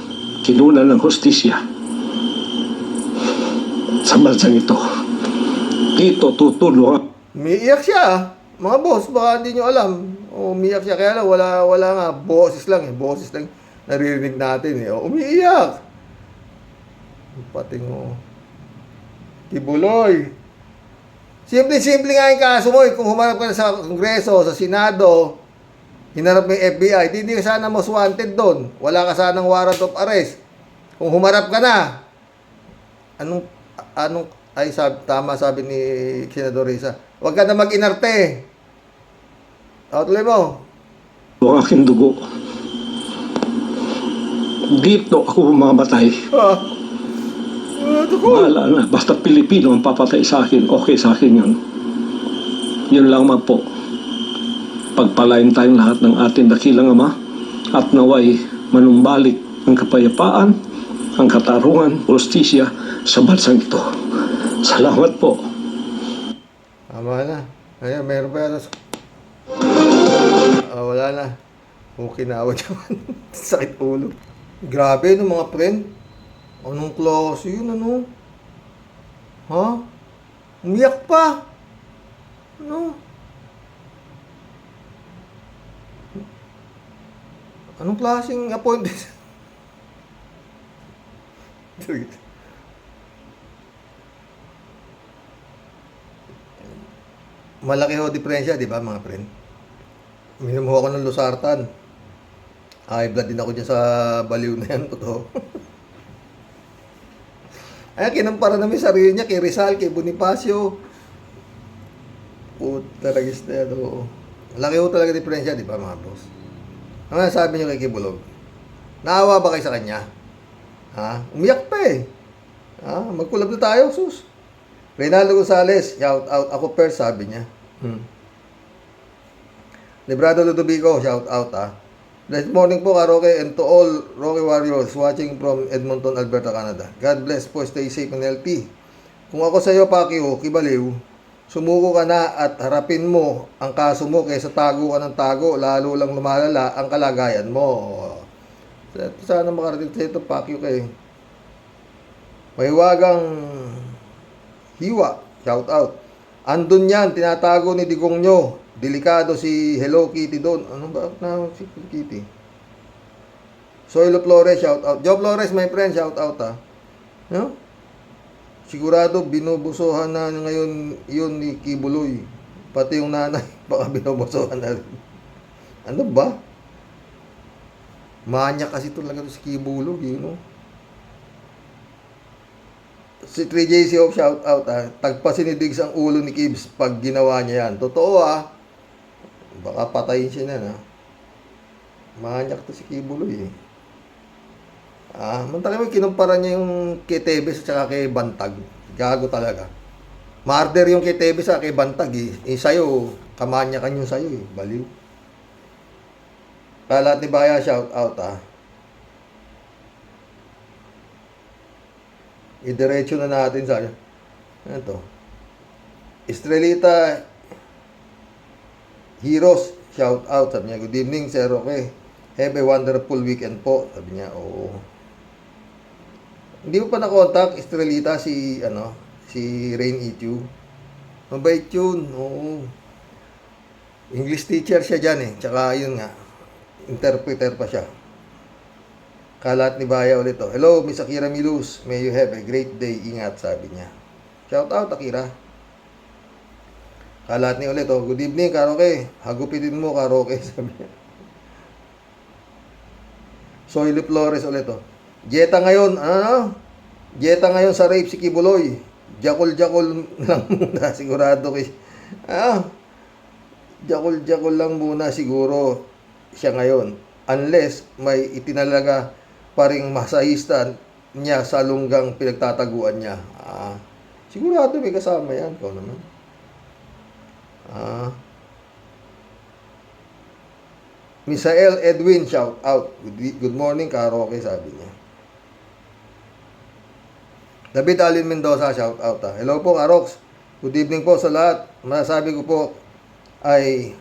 kinunan ng hustisya sa bansang ito. Dito tutulong Umiiyak siya. Mga boss, baka hindi nyo alam. Umiiyak siya. Kaya lang, wala nga. Boses lang eh. Boses lang naririnig natin eh. Umiiyak. Pati mo. Kibuloy. Simple nga yung kaso mo eh. Kung humarap ka na sa Kongreso, sa Senado, hinarap mo yung FBI, hindi ka sana most wanted doon. Wala ka sanang warrant of arrest. Kung humarap ka na, tama sabi ni Senador Risa, huwag ka na mag-inarte. Tuloy mo. ang aking dugo. Dito ako mamamatay. Bahala na. Basta Pilipino ang papatay sa akin, okay sa akin yun. Yun lang man po. Pagpalain tayong lahat ng ating dakilang Ama at naway manumbalik ang kapayapaan, ang katarungan, justisya sa bansang ito. Salamat po. Tama na. Ayan, meron pa yan. Wala na. Okay na ako dyan. Sakit ulo. Grabe no mga friend. Anong klase yun ano? Ha? Umiyak pa. Ano? Anong klaseng appointment? Malaki ho diferensya, di ba mga friend? Minom ho ako ng losartan. High blood din ako dyan sa baliw na yan, totoo. Ay, kinampara namin sarili niya kay Rizal, kay Bonifacio. Puta, ragis na yan, oo. Laki ho talaga diferensya, di ba mga boss? Ano sabi niyo kay Kibulog? Naawa ba kayo sa kanya? Ha? Umiyak pa eh. Ha? Magkulab na tayo, sus. Reynaldo Gonzales, shout out. Ako first, sabi niya. Librado Ludovico, shout out Blessed morning po, Karoke, and to all Roque Warriors watching from Edmonton, Alberta, Canada. God bless po, stay safe and healthy. Kung ako sa iyo, Pacquiao, Kibaliw, sumuko ka na at harapin mo ang kaso mo kaysa tago ka ng tago, lalo lang lumalala ang kalagayan mo. Sana makarating sa ito, Pacquiao kay Mahiwagang Hiwa, shout out. Andun yan, tinatago ni Digong nyo. Delikado si Hello Kitty doon. Ano ba na si Kitty? Soylo Flores, shout out. Joe Flores, my friend, shout out No? Sigurado binubusuhan na ngayon yun ni Kibuloy. Pati yung nanay, baka binubusuhan na rin. Ano ba? Manya kasi talaga to si Kibuloy, you know? Si 3JC of shout out tagpasinidigs ang ulo ni Kibs pag ginawa niya yan. Totoo baka patayin siya na manyak to si Kibuloy mantala mo kinumpara niya yung kay Tebes at saka kay Bantag. Gago talaga. Murder yung kay Tebes at kay Bantag sa'yo, kamanyakan yung sa'yo baliw. Kalat ni Baya shout out idiretso na natin sa ano to? Estrelita Heroes, shout out. Sabi niya, good evening, Sir Roque. Have a wonderful weekend po. Sabi niya, oo. Hindi mo pa na-contact, Estrelita, si Rain Ichu. Mabait yun, oo. English teacher siya dyan Tsaka yun nga, interpreter pa siya. Kalat ni Baya ulit Hello, Miss Akira Milus. May you have a great day. Ingat, sabi niya. Shout out, Akira. Kalat ni ulit good evening, Karoke. Hagupitin mo, Karoke, sabi niya. Soylo Flores ulit Jeta ngayon, Jeta ngayon sa rape si Kibuloy. Jakol-jakol lang muna, sigurado kay Jakol-jakol lang muna siguro siya ngayon. Unless may itinalaga pa ring masahista niya sa lunggang pinagtataguan niya. Sigurado may kasama yan. Ikaw naman. Misael Edwin, shout out. Good morning, karaoke, sabi niya. David Alin Mendoza, shout out. Hello po, Karoks. Good evening po sa lahat. Masasabi ko po ay,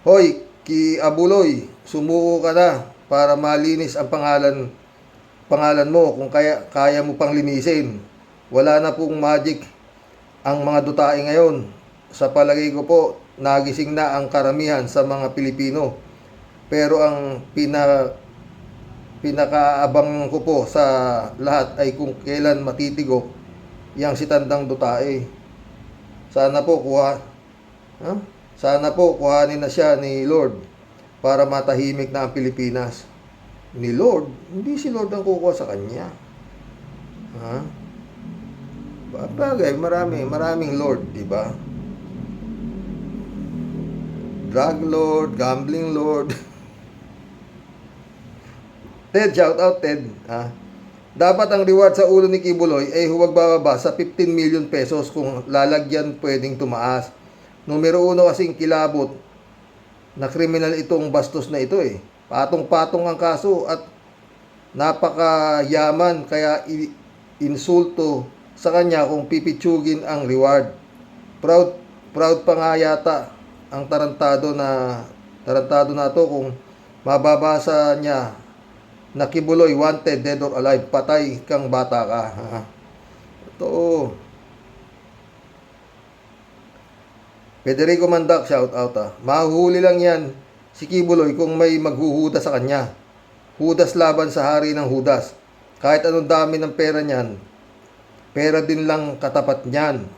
hoy, Ki Abuloy, sumuko ka na para malinis ang pangalan mo kung kaya mo pang linisin. Wala na pong magic ang mga dutae ngayon. Sa palagay ko po, nagising na ang karamihan sa mga Pilipino. Pero ang pinakaabang ko po sa lahat ay kung kailan matitigo yang si Tandang Dutae. Sana po kuhanin na siya ni Lord para matahimik na ang Pilipinas. Ni Lord? Hindi si Lord ang kukuha sa kanya. Bagay, maraming Lord, di ba? Drug Lord, Gambling Lord. Ted, shout out Ted. Dapat ang reward sa ulo ni Kibuloy ay huwag bababa sa 15 million pesos kung lalagyan pwedeng tumaas. Numero 1 kasing kilabot na kriminal itong bastos na ito eh. Patong-patong ang kaso at napakayaman kaya insulto sa kanya kung pipitsugin ang reward. Proud pa nga yata ang tarantado na to kung mababasa niya na Kibuloy wanted dead or alive, patay kang bata ka. Ito. Federico Mandak, shout out. Mahuhuli lang yan si Kibuloy kung may maghuhudas sa kanya. Hudas laban sa hari ng Hudas. Kahit anong dami ng pera niyan, pera din lang katapat niyan.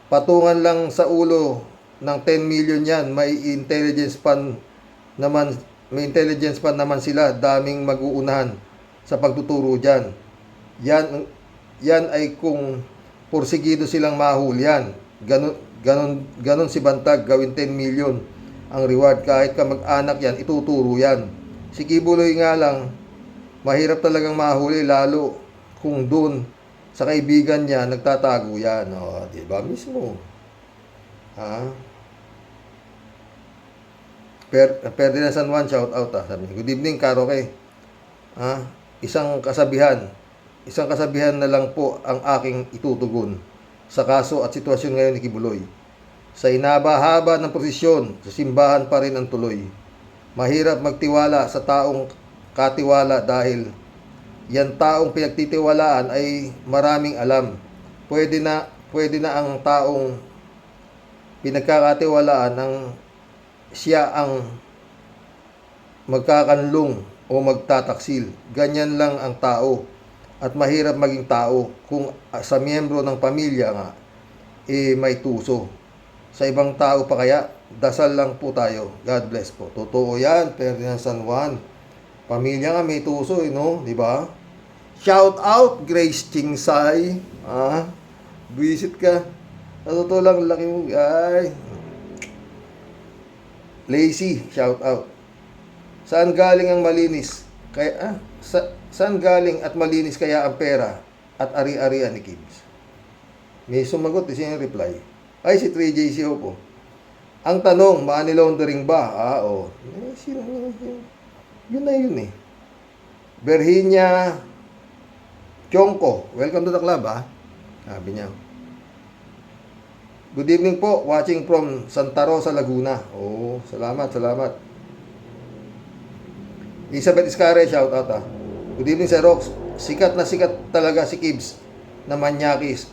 Patungan lang sa ulo ng 10 million yan, may intelligence pan naman sila, daming mag-uunahan sa pagtuturo dyan. Yan ay kung porsigido silang mahulyan. Ganon si Bantag, gawin 10 million ang reward. Kahit ka mag-anak yan, ituturo yan. Si Kibuloy nga lang, mahirap talagang mahuli, lalo kung dun sa kaibigan niya, nagtatago yan. Diba mismo? Ferdinand San Juan, shout out. Sabi, good evening, karaoke. Isang kasabihan na lang po ang aking itutugon sa kaso at sitwasyon ngayon ni Kibuloy. Sa inaba-haba ng prosesyon, sa simbahan pa rin ang tuloy. Mahirap magtiwala sa taong katiwala dahil yan taong pinagtitiwalaan ay maraming alam. Pwede na ang taong pinagkakatiwalaan ng siya ang magkakanlong o magtataksil. Ganyan lang ang tao. At mahirap maging tao kung sa miyembro ng pamilya nga may tuso. Sa ibang tao pa kaya, dasal lang po tayo. God bless po. Totoo yan, Ferdinand San Juan. Pamilya nga may tuso, no? Di ba? Shout out, Grace Chingsay. Visit ka. Sa totoo lang, laki mo. Ay. Lazy, shout out. Saan galing ang malinis? Saan galing at malinis kaya ang pera at ari-arian ni Kibbs? May sumagot, siya yung reply. Ay, si 3JCO po. Ang tanong, money laundering ba? Yun na yun eh. Virginia Chongko, welcome to the club, sabi niya. Good evening po, watching from Santa Rosa, Laguna. Salamat. Elizabeth Iscare, shout out. Good evening, Sir Rox. Sikat na sikat talaga si Kibbs na manyakis.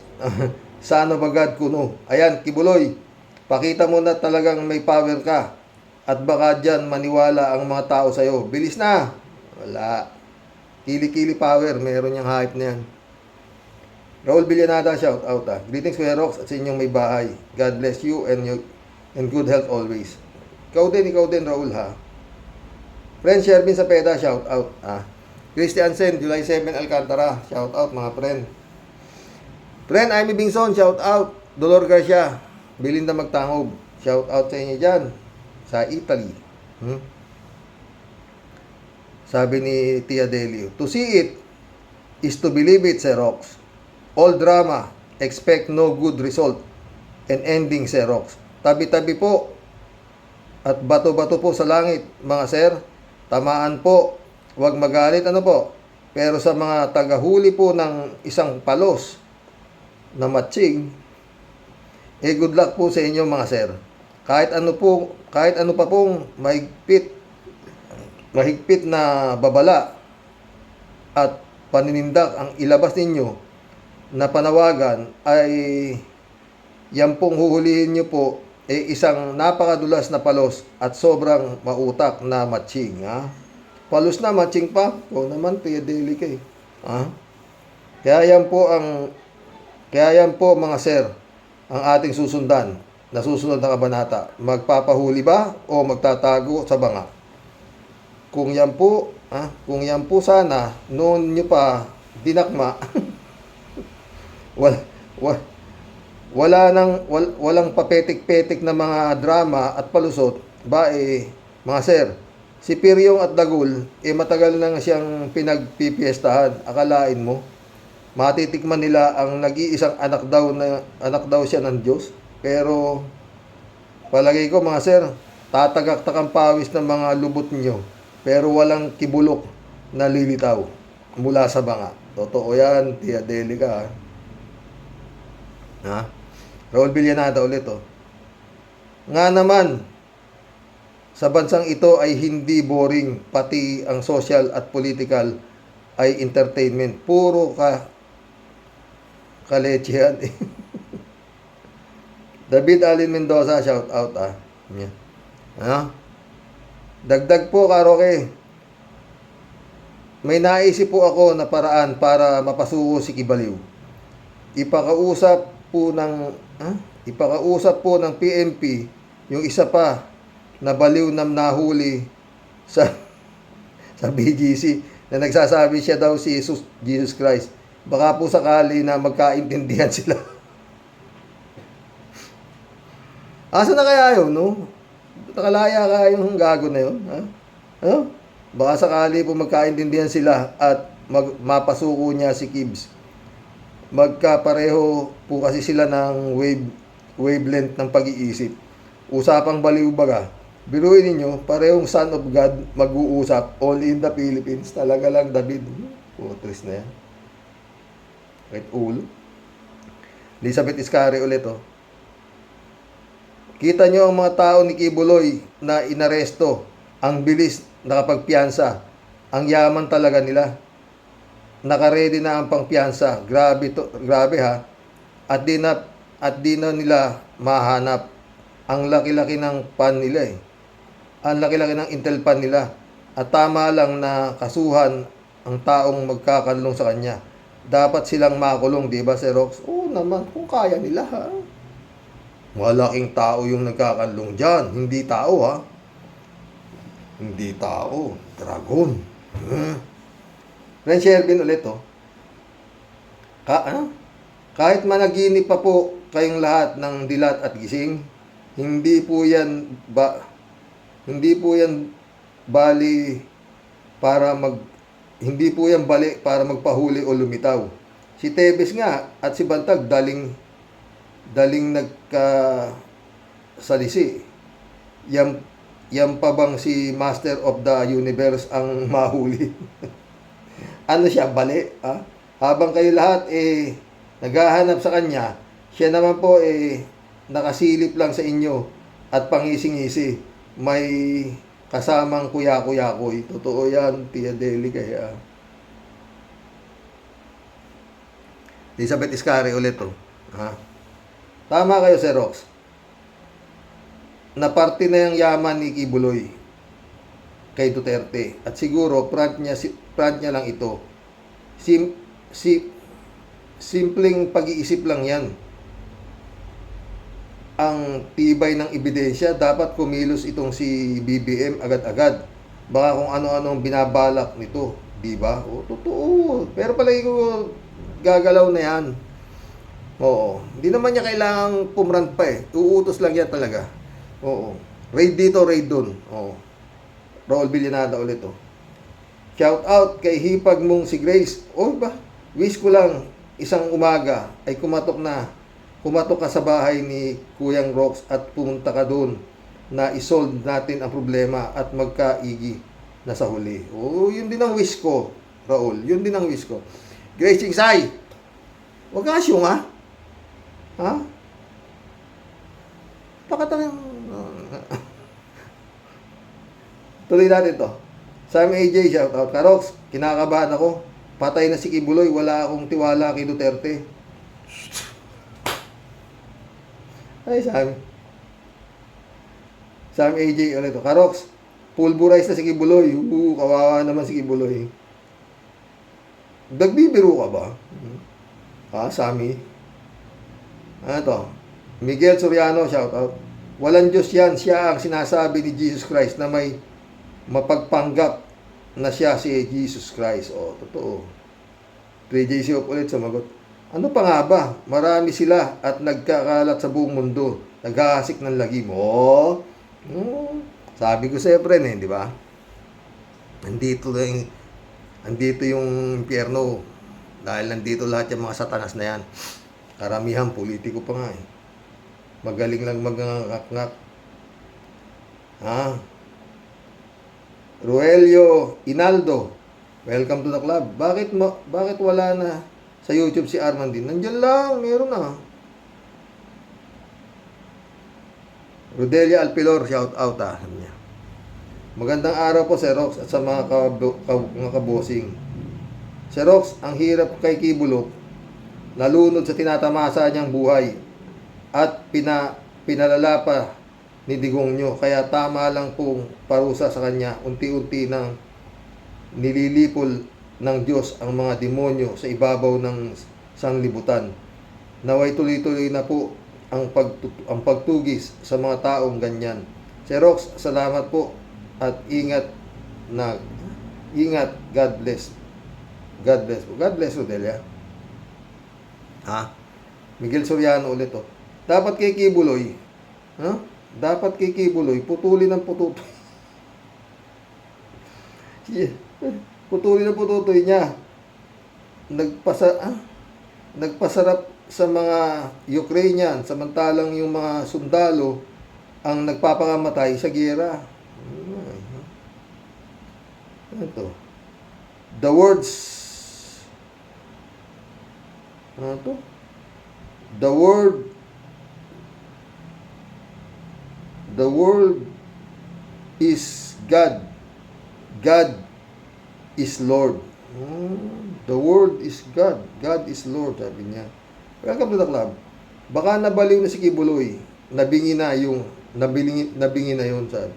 Sana bagad kuno. Ayan, Kibuloy, pakita mo na talagang may power ka. At baka dyan maniwala ang mga tao sa'yo. Bilis na. Wala. Kili-kili power, meron yung hype na yan. Raul Villanada, shout out. Greetings, Kuya Rox, at sa inyong may bahay. God bless you and good health always. Ikaw din, Raul, ha. Friend Shervin Sapeda, shout out. Christian Sen, July 7, Alcantara, shout out, mga friend. Friend Amy Bingson, shout out. Dolor Garcia, Belinda Magtangob, shout out sa inyo dyan, sa Italy. Sabi ni Tia Delio, to see it is to believe it, Xerox. All drama, expect no good result and ending, Xerox. Tabi-tabi po at bato-bato po sa langit, mga sir. Tamaan po, huwag magalit, ano po. Pero sa mga tagahuli po ng isang palos na matching, good luck po sa inyo, mga sir. Kahit ano pa pong mahigpit na babala at paninindak ang ilabas ninyo na panawagan, ay yan pong huhulihin nyo po isang napakadulas na palos at sobrang mautak na matching. Ha? Palos na, matching pa. O naman, Tia Deli ka eh. Ha? Kaya yan po mga sir, ang ating susundan na susunod na kabanata. Magpapahuli ba o magtatago sa banga? Kung yan po sana noon nyo pa dinakma, walang papetik-petik na mga drama at palusot ba mga sir, si Piryong at Dagul matagal na siyang pinagpipiestahan. Akalain mo matitikman nila ang nag-iisang anak daw siya ng Diyos? Pero palagay ko, mga sir, tatagaktak ang pawis ng mga lubot nyo, pero walang kibulok na lilitaw mula sa banga. Totoo yan, Tia Delica. Ha? Raul Villanada ulit, oh. Nga naman, sa bansang ito ay hindi boring, pati ang social at political ay entertainment. Puro kaleche yan. David Alin Mendoza, shout out, Yeah. Ano? Dagdag po, Karoke. May naisip po ako na paraan para mapasuko si Kibaliw. Ipakausap po ng PNP yung isa pa na baliw na nahuli sa BGC na nagsasabi siya daw si Jesus Christ. Baka po sakali na magkaintindihan sila. Asa na kaya yun, no? Nakalaya kaya yung gago na yun, ha? Ano? Baka sakali po magkaintindihan sila at mapasuko niya si Kibs. Magkapareho po kasi sila ng wavelength ng pag-iisip. Usapang baliw baga. Biruin ninyo, parehong Son of God mag-uusap, all in the Philippines. Talaga lang, David. Putres na yan. Kahit ulo. Elizabeth Iscari ulit, oh. Kita nyo ang mga tao ni Kibuloy na inaresto. Ang bilis nakapagpiyansa. Ang yaman talaga nila. Nakaredy na ang pangpiyansa. Grabe ha. At di na nila mahanap. Ang laki-laki ng pan nila eh. Ang laki-laki ng intel pan nila. At tama lang na kasuhan ang taong magkakanlong sa kanya. Dapat silang makulong, di ba, Xerox? Oo naman, kung kaya nila ha. Malaking tao yung nagkakanlong dyan. Hindi tao, ha? Hindi tao. Dragon. Ren Shervin ulit, oh. Kahit managinip pa po kayong lahat ng dilat at gising, hindi po yan bali para magpahuli o lumitaw. Si Tebes nga at si Bantag daling nagkasalisi. Yan pa bang si Master of the Universe ang mahuli? Ano siya, bali? Ha? Habang kayo lahat naghahanap sa kanya, siya naman po nakasilip lang sa inyo at pangising-isi. May kasamang kuya-kuya-kuy. Totoo yan, Tia Deli, kaya. Elizabeth Iscari ulit, oh. Ha? Tama kayo, Xerox. Na parte na yung yaman ni Kibuloy kay Duterte. At siguro, front niya lang ito. Simpleng pag-iisip lang yan. Ang tibay ng ebidensya, dapat kumilos itong si BBM agad-agad. Baka kung ano-ano binabalak nito. Diba? O, totoo. Pero palagi ko gagalaw na yan. Oo. Hindi naman niya kailangang pumrant pa eh. Uutos lang yan talaga. Oo. Raid dito, raid dun. Oo. Raul Villanada ulit, oh. Shout out kay hipag mong si Grace. O ba? Wish ko lang isang umaga ay kumatok ka sa bahay ni Kuyang Rox at pumunta ka doon na isolve natin ang problema at magkaigi na sa huli. Oh, yun din ang wish ko, Raul. Yun din ang wish ko. Grace Chingsay, huwag ka asyong ha? Ha? Pakatang... Tuloy natin to. Sam AJ, shout out. Karox, kinakabahan ako. Patay na si Kibuloy, wala akong tiwala kay Duterte. Ay, Sam AJ ulit to. Karox, pulverize na si Kibuloy. Kawawa naman si Kibuloy. Nagbibiro ka ba? Ha, Sammy? Ano to? Miguel Soriano, shout out. Walang Diyos yan. Siya ang sinasabi ni Jesus Christ na may mapagpanggap na siya si Jesus Christ. O, totoo. 3JC ulit sumagot. Ano pa nga ba? Marami sila at nagkakalat sa buong mundo. Naghahasik ng lagim. O, sabi ko sa Efren di ba? Andito yung impyerno. Dahil nandito lahat yung mga satanas na yan. Karamihan, politiko pa nga Magaling lang magngangak-ngak. Ha? Roelio Inaldo, welcome to the club. Bakit wala na sa YouTube si Armandin? Nandiyan lang, meron na. Rodelia Alpilor, shout out niya. Magandang araw po Sir Rox at sa mga kabosing. Sir Rox, ang hirap kay Kibulok, nalunod sa tinatamasa niyang buhay at pinalala pa ni Digong nyo. Kaya tama lang pong parusa sa kanya. Unti-unti nang nililipol ng Diyos ang mga demonyo sa ibabaw ng sanglibutan. Naway tuloy-tuloy na po ang pagtugis sa mga taong ganyan. Sir Rox, salamat po at ingat. God bless. God bless. God bless, Rodelia. Ha? Miguel Soriano ulit to. Dapat kay Kibuloy, dapat kay Kibuloy, putulin ang pututoy. Putulin ang pututoy niya. Nagpasarap sa mga Ukrainian, samantalang yung mga sundalo ang nagpapangamatay sa giyera. Ito. The words. Ano to? The world is God. God is Lord. The world is God. God is Lord, sabi niya. Welcome to the club. Baka nabaliw na si Kibuloy. Nabingi na yun sa...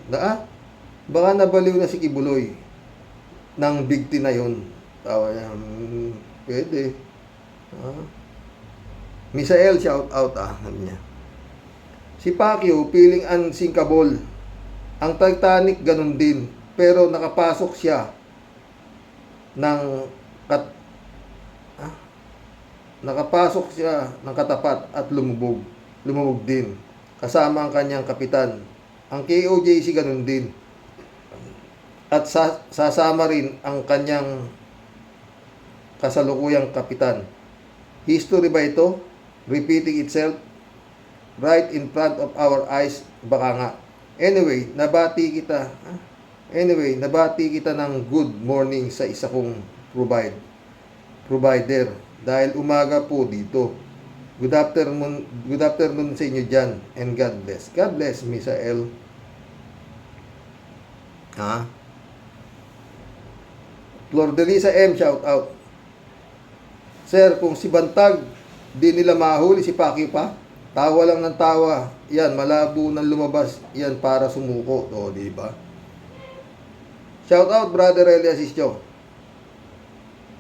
Baka nabaliw na si Kibuloy ng bigti na yun. Tawa niya. Pwede. Misael, shout out sabi niya. Si Pacquiao, piling unsinkable. Ang Titanic, ganun din. Pero nakapasok siya ng katapat at lumubog. Lumubog din. Kasama ang kanyang kapitan. Ang KOJC, ganun din. At sasama rin ang kanyang kasalukuyang kapitan. History ba ito? Repeating itself? Right in front of our eyes, baka nga. Anyway, nabati kita ng good morning sa isa kong provider. Dahil umaga po dito. Good afternoon sa inyo dyan. And God bless. God bless, Misael. Flor Delisa M, shout out. Sir, kung si Bantag, di nila mahuli si Pacquiao pa. Tawa lang ng tawa. Yan, malabo nang lumabas. Yan, para sumuko. O, diba? Shout out, brother Eli Asisio.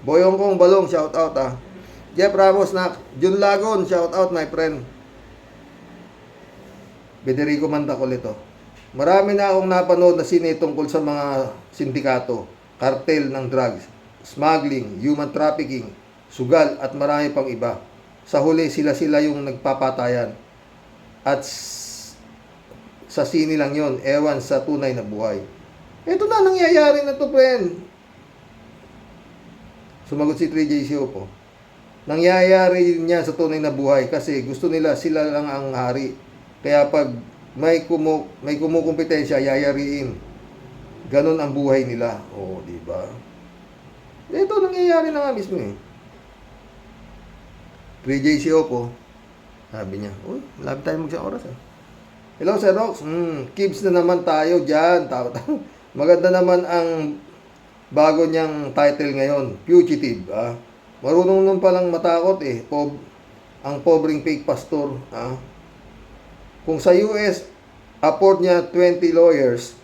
Boyong kong balong, shout out Jeff Ramos na. Jun Lagon, shout out my friend. Federico Mandacolito. Marami na akong napanood na sine tungkol sa mga sindikato, kartel ng drugs, smuggling, human trafficking, sugal at marami pang iba. Sa huli, sila yung nagpapatayan. At sa sini lang yon, ewan sa tunay na buhay. Ito na nangyayari na to, friend. Sumagot si 3JCO po. Nangyayari niya sa tunay na buhay kasi gusto nila sila lang ang hari. Kaya pag may kumukumpetensya, yayariin. Ganon ang buhay nila. O, di ba? Ito nangyayari na nga mismo eh. 3JCO po. Sabi niya, uy, malapit tayo magsang oras eh. Hello, Sir Rox. Kibs na naman tayo dyan. Maganda naman ang bago niyang title ngayon, Fugitive. Marunong nun palang matakot eh. Ang pobreng fake pastor. Kung sa US, afford niya 20 lawyers,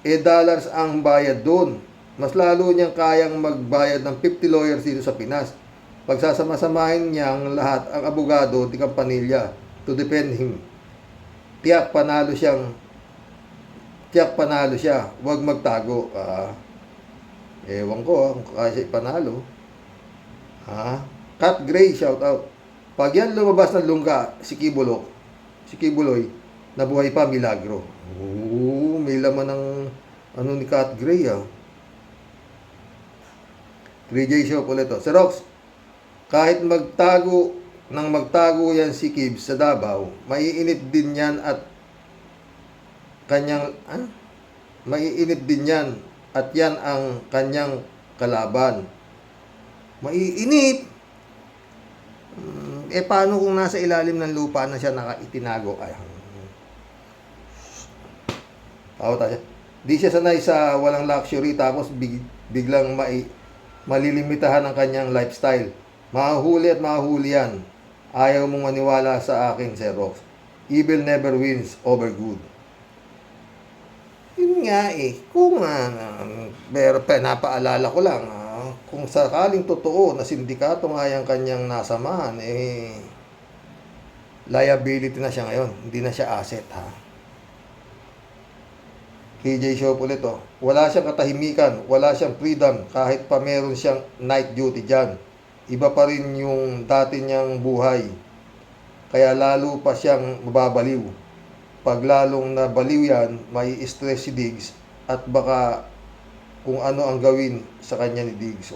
dollars ang bayad doon. Mas lalo niyang kayang magbayad ng 50 lawyers dito sa Pinas. Pagsasama-samahin niya ang lahat, ang abogado, di kampanilya, to defend him. Tiyak panalo siya. Huwag magtago. Ewan ko kung kaya siya panalo. Cat Gray, shout out. Pag yan lumabas ng lungga, si Kibuloy, nabuhay pa, milagro. May laman ng ni Cat Gray 3J show ulit to. Sir Rox, kahit magtago yan si Kibs sa Davao, maiinit din yan at yan ang kanyang kalaban. Maiinit. Paano kung nasa ilalim ng lupa na siya itinago? Di siya sanay sa walang luxury tapos biglang malilimitahan ang kanyang lifestyle. Mahuli at mahuli yan. Ayaw mong maniwala sa akin, Sir Rox. Evil never wins over good. Yun nga kung pero napaalala ko lang, kung sakaling totoo na sindikato nga yung kanyang nasamahan, liability na siya ngayon, hindi na siya asset KJ Show ulit wala siyang katahimikan, wala siyang freedom kahit pa meron siyang night duty dyan. Iba pa rin yung dati niyang buhay. Kaya lalo pa siyang mababaliw. Pag lalong nabaliw yan, may stress si Diggs at baka kung ano ang gawin sa kanya ni Diggs.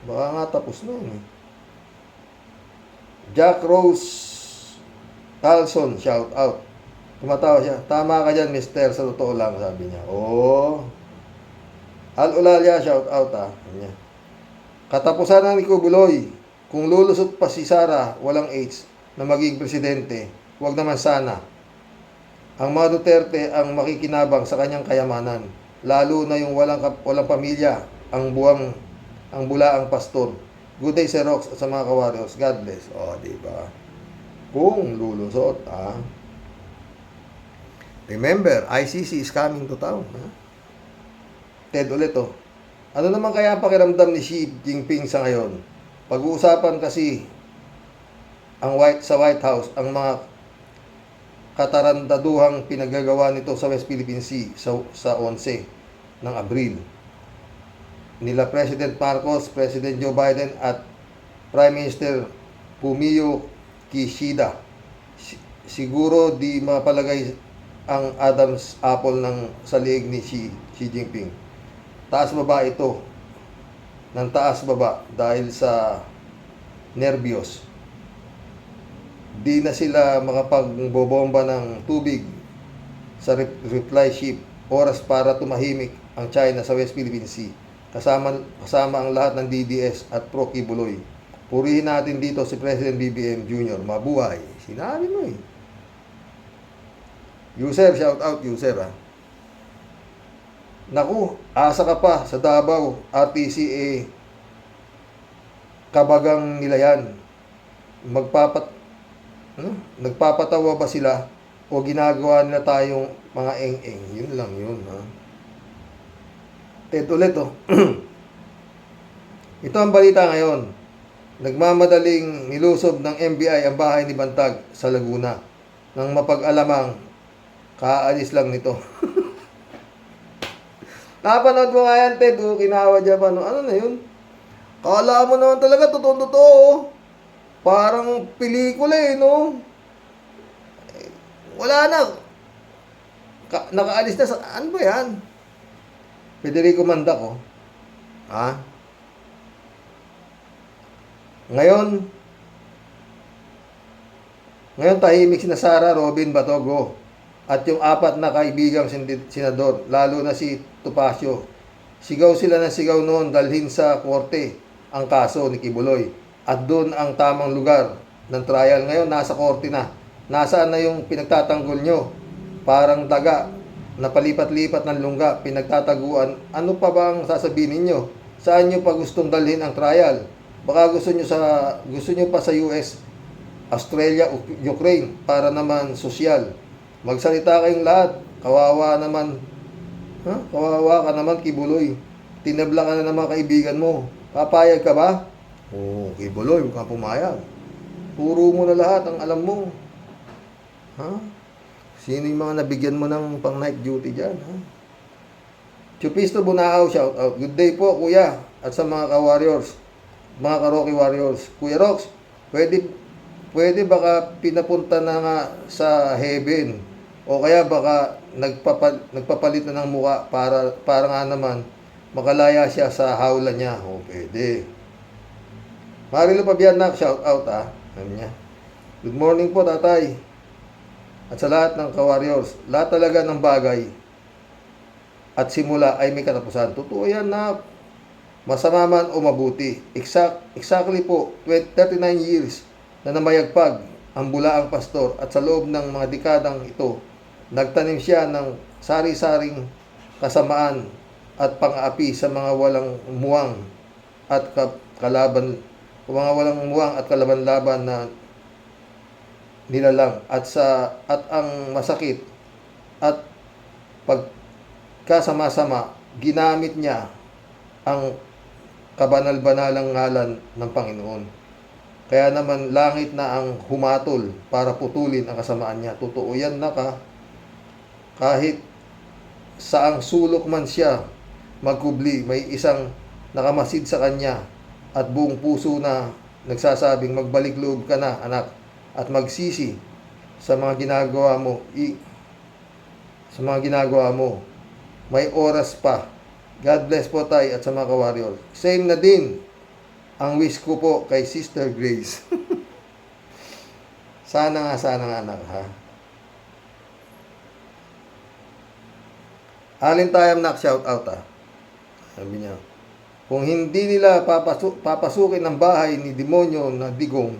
Baka nga tapos na yun Jack Rose Carlson, shout out. Tumatawa siya. Tama ka dyan, mister. Sa totoo lang, sabi niya. Al Ulalia, shout out Katapusan ng ni Kibuloy. Kung lulusot pa si Sara, walang AIDS, na maging presidente, wag naman sana. Ang mga Duterte ang makikinabang sa kanyang kayamanan. Lalo na yung walang pamilya, ang bulaang pastor. Good day, Sir Rox, sa mga ka-warriors. God bless. Diba? Kung lulusot, Remember, ICC is coming to town. Ted ulit Ano naman kaya ang pakiramdam ni Xi Jinping sa ngayon? Pag-uusapan kasi sa White House ang mga katarantaduhang pinagagawa nito sa West Philippine Sea sa 11 ng Abril. Nila President Marcos, President Joe Biden at Prime Minister Fumio Kishida. Siguro di mapalagay ang Adam's apple sa liig ni Xi Jinping. Taas-baba ito. Ng taas-baba dahil sa nervyos. Di na sila makapagbobomba ng tubig sa reply ship. Oras para tumahimik ang China sa West Philippine Sea. Kasama ang lahat ng DDS at pro-Kibuloy. Purihin natin dito si President BBM Jr. Mabuhay. Sinabi mo User, shout out user Naku, asa ka pa sa Davao, RTCA, kabagang nila yan. Nagpapatawa ba sila o ginagawa nila tayong mga eng-eng? Yun lang yun. Ulit Ito ang balita ngayon. Nagmamadaling nilusob ng NBI ang bahay ni Bantag sa Laguna. Nang mapag-alamang, kaalis lang nito. Napanood mo nga yan, Ted. Kinawa dyan pa. Ano na yun? Kala mo naman talaga, totoo. Parang pelikula no? Wala na. Nakaalis na sa... Ano ba yan? Federico Mandaco. Ha? Ngayon tahimik si Sara Robin Batogo at yung apat na kaibigang senador, lalo na si Topacio. Sigaw sila ng sigaw noon dalhin sa korte ang kaso ni Kibuloy. At doon ang tamang lugar ng trial. Ngayon, nasa korte na. Nasaan na yung pinagtatanggol nyo? Parang daga, napalipat-lipat ng lungga, pinagtataguan. Ano pa bang sasabihin ninyo? Saan nyo pa gustong dalhin ang trial? Baka gusto nyo pa sa US, Australia, Ukraine, para naman sosyal. Magsalita kayong lahat. Kawawa naman. Kawawa ka naman, Kibuloy. Tinabla ka na naman kaibigan mo. Papayag ka ba? Oo, Kibuloy, huwag kang pumayag. Turo mo na lahat ang alam mo. Ha? Sino yung mga nabigyan mo ng pang night duty dyan? Ha? Chupisto Bunao, shout out. Good day po, kuya. At sa mga ka-warriors, mga ka-Rocky Warriors. Kuya Rox, pwede baka pinapunta na nga sa heaven, o kaya baka nagpapalit na ng muka para nga naman makalaya siya sa hawla niya. O pwede. Marilo Pabianak, shout out Ano niya? Good morning po, tatay. At sa lahat ng ka-warriors, lahat talaga ng bagay at simula ay may katapusan. Totoo yan, na masama man o mabuti. Exactly po, 39 years na namayagpag ang bulaang pastor, at sa loob ng mga dekadang ito, nagtanim siya ng sari-saring kasamaan at pang-aapi sa mga walang muwang at kalaban-laban na nilalang at ang masakit at pagkasama-sama, ginamit niya ang kabanal-banalang ngalan ng Panginoon. Kaya naman langit na ang humatol para putulin ang kasamaan niya. Totoo yan, kahit saang sulok man siya magkubli, may isang nakamasid sa kanya at buong puso na nagsasabing magbalik loob ka na, anak, at magsisi sa mga ginagawa mo. May oras pa. God bless po tayo at sa mga ka-warrior. Same na din ang wish ko po kay Sister Grace. Sana nga anak, ha? Alin tayong shout out, Sabi niya, kung hindi nila papasukin ang bahay ni demonyo na Digong,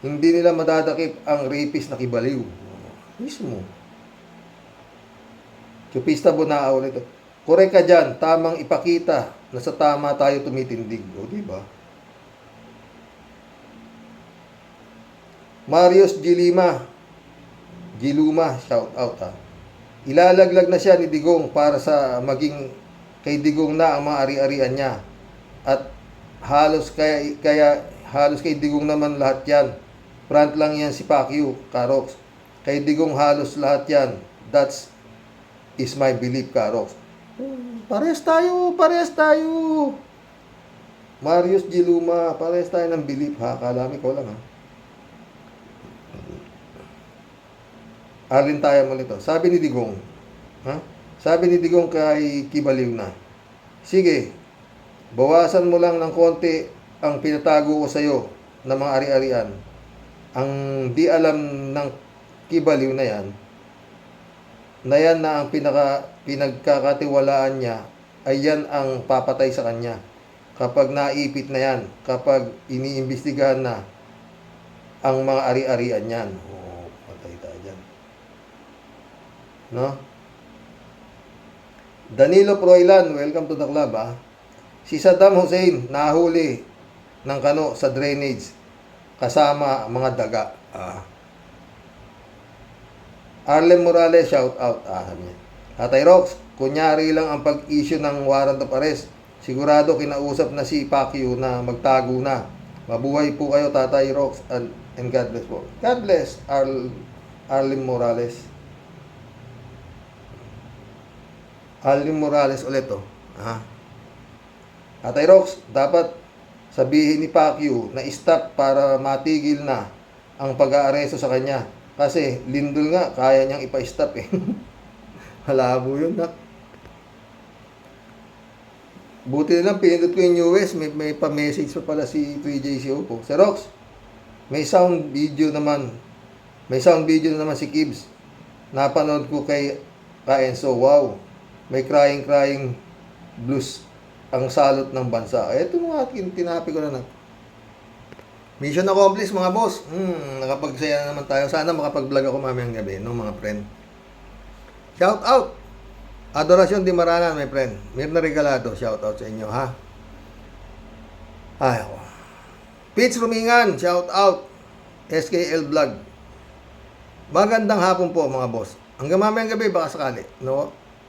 hindi nila madadakip ang rapist na Kibaliw. Mismo. Chupista Bunao nito. Korek ka dyan, tamang ipakita na sa tama tayo tumitindig. O, diba? Marius Giluma, shout out, Ilalaglag na siya ni Digong para sa maging kay Digong na ang mga ari-arian niya. At halos kay Digong naman lahat yan. Front lang yan si Pacquiao, Karox. Kay Digong halos lahat yan. That's is my belief, Karox. Parehas tayo. Marius Giluma, parehas tayo ng belief, ha? Kalami ko lang, ha? Alin tayo mo nito. Sabi ni Digong, Sabi ni Digong kay Kibaliw na, sige, bawasan mo lang ng konti ang pinatago ko sa iyo ng mga ari-arian. Ang di alam ng Kibaliw na yan na ang pinagkakatiwalaan niya ay yan ang papatay sa kanya. Kapag naipit na yan, kapag iniimbestigahan na ang mga ari-arian yan. Oh, patay tayo dyan. No? Danilo Proilan, welcome to the club, Si Saddam Hussein nahuli ng kano sa drainage kasama mga daga. Arlen Morales, shout out. Tatay Rox, kunyari lang ang pag-issue ng warrant of arrest. Sigurado kinausap na si Pacquiao na magtago na. Mabuhay po kayo, Tatay Rox, and God bless po. God bless, Arlen Morales. Arlen Morales ulit, Tatay Rox, dapat sabihin ni Pacquiao na stop para matigil na ang pag-aaresto sa kanya. Kasi lindol nga, kaya niyang ipa-stop, Malabo yun, Buti na lang, pinindot ko yung US, may pa-message pa pala si 3JCO po. Sir Rox, may sound video naman. May sound video na naman si Kibbs. Napanood ko kay Enzo. Wow. May crying blues ang salot ng bansa. Ito mga tinapi ko na. Mission accomplished mga boss. Nakapagsaya na naman tayo. Sana makapag-vlog ako mamayang gabi, no mga friend. Shout out! Adorasyon Di Maranan, my friend. Mirna Regalado, shout out sa inyo, ha? Ay, ako. Pitch Rumingan, shout out. SKL Vlog. Magandang hapon po, mga boss. Hanggang mamayang gabi, baka sakali, no?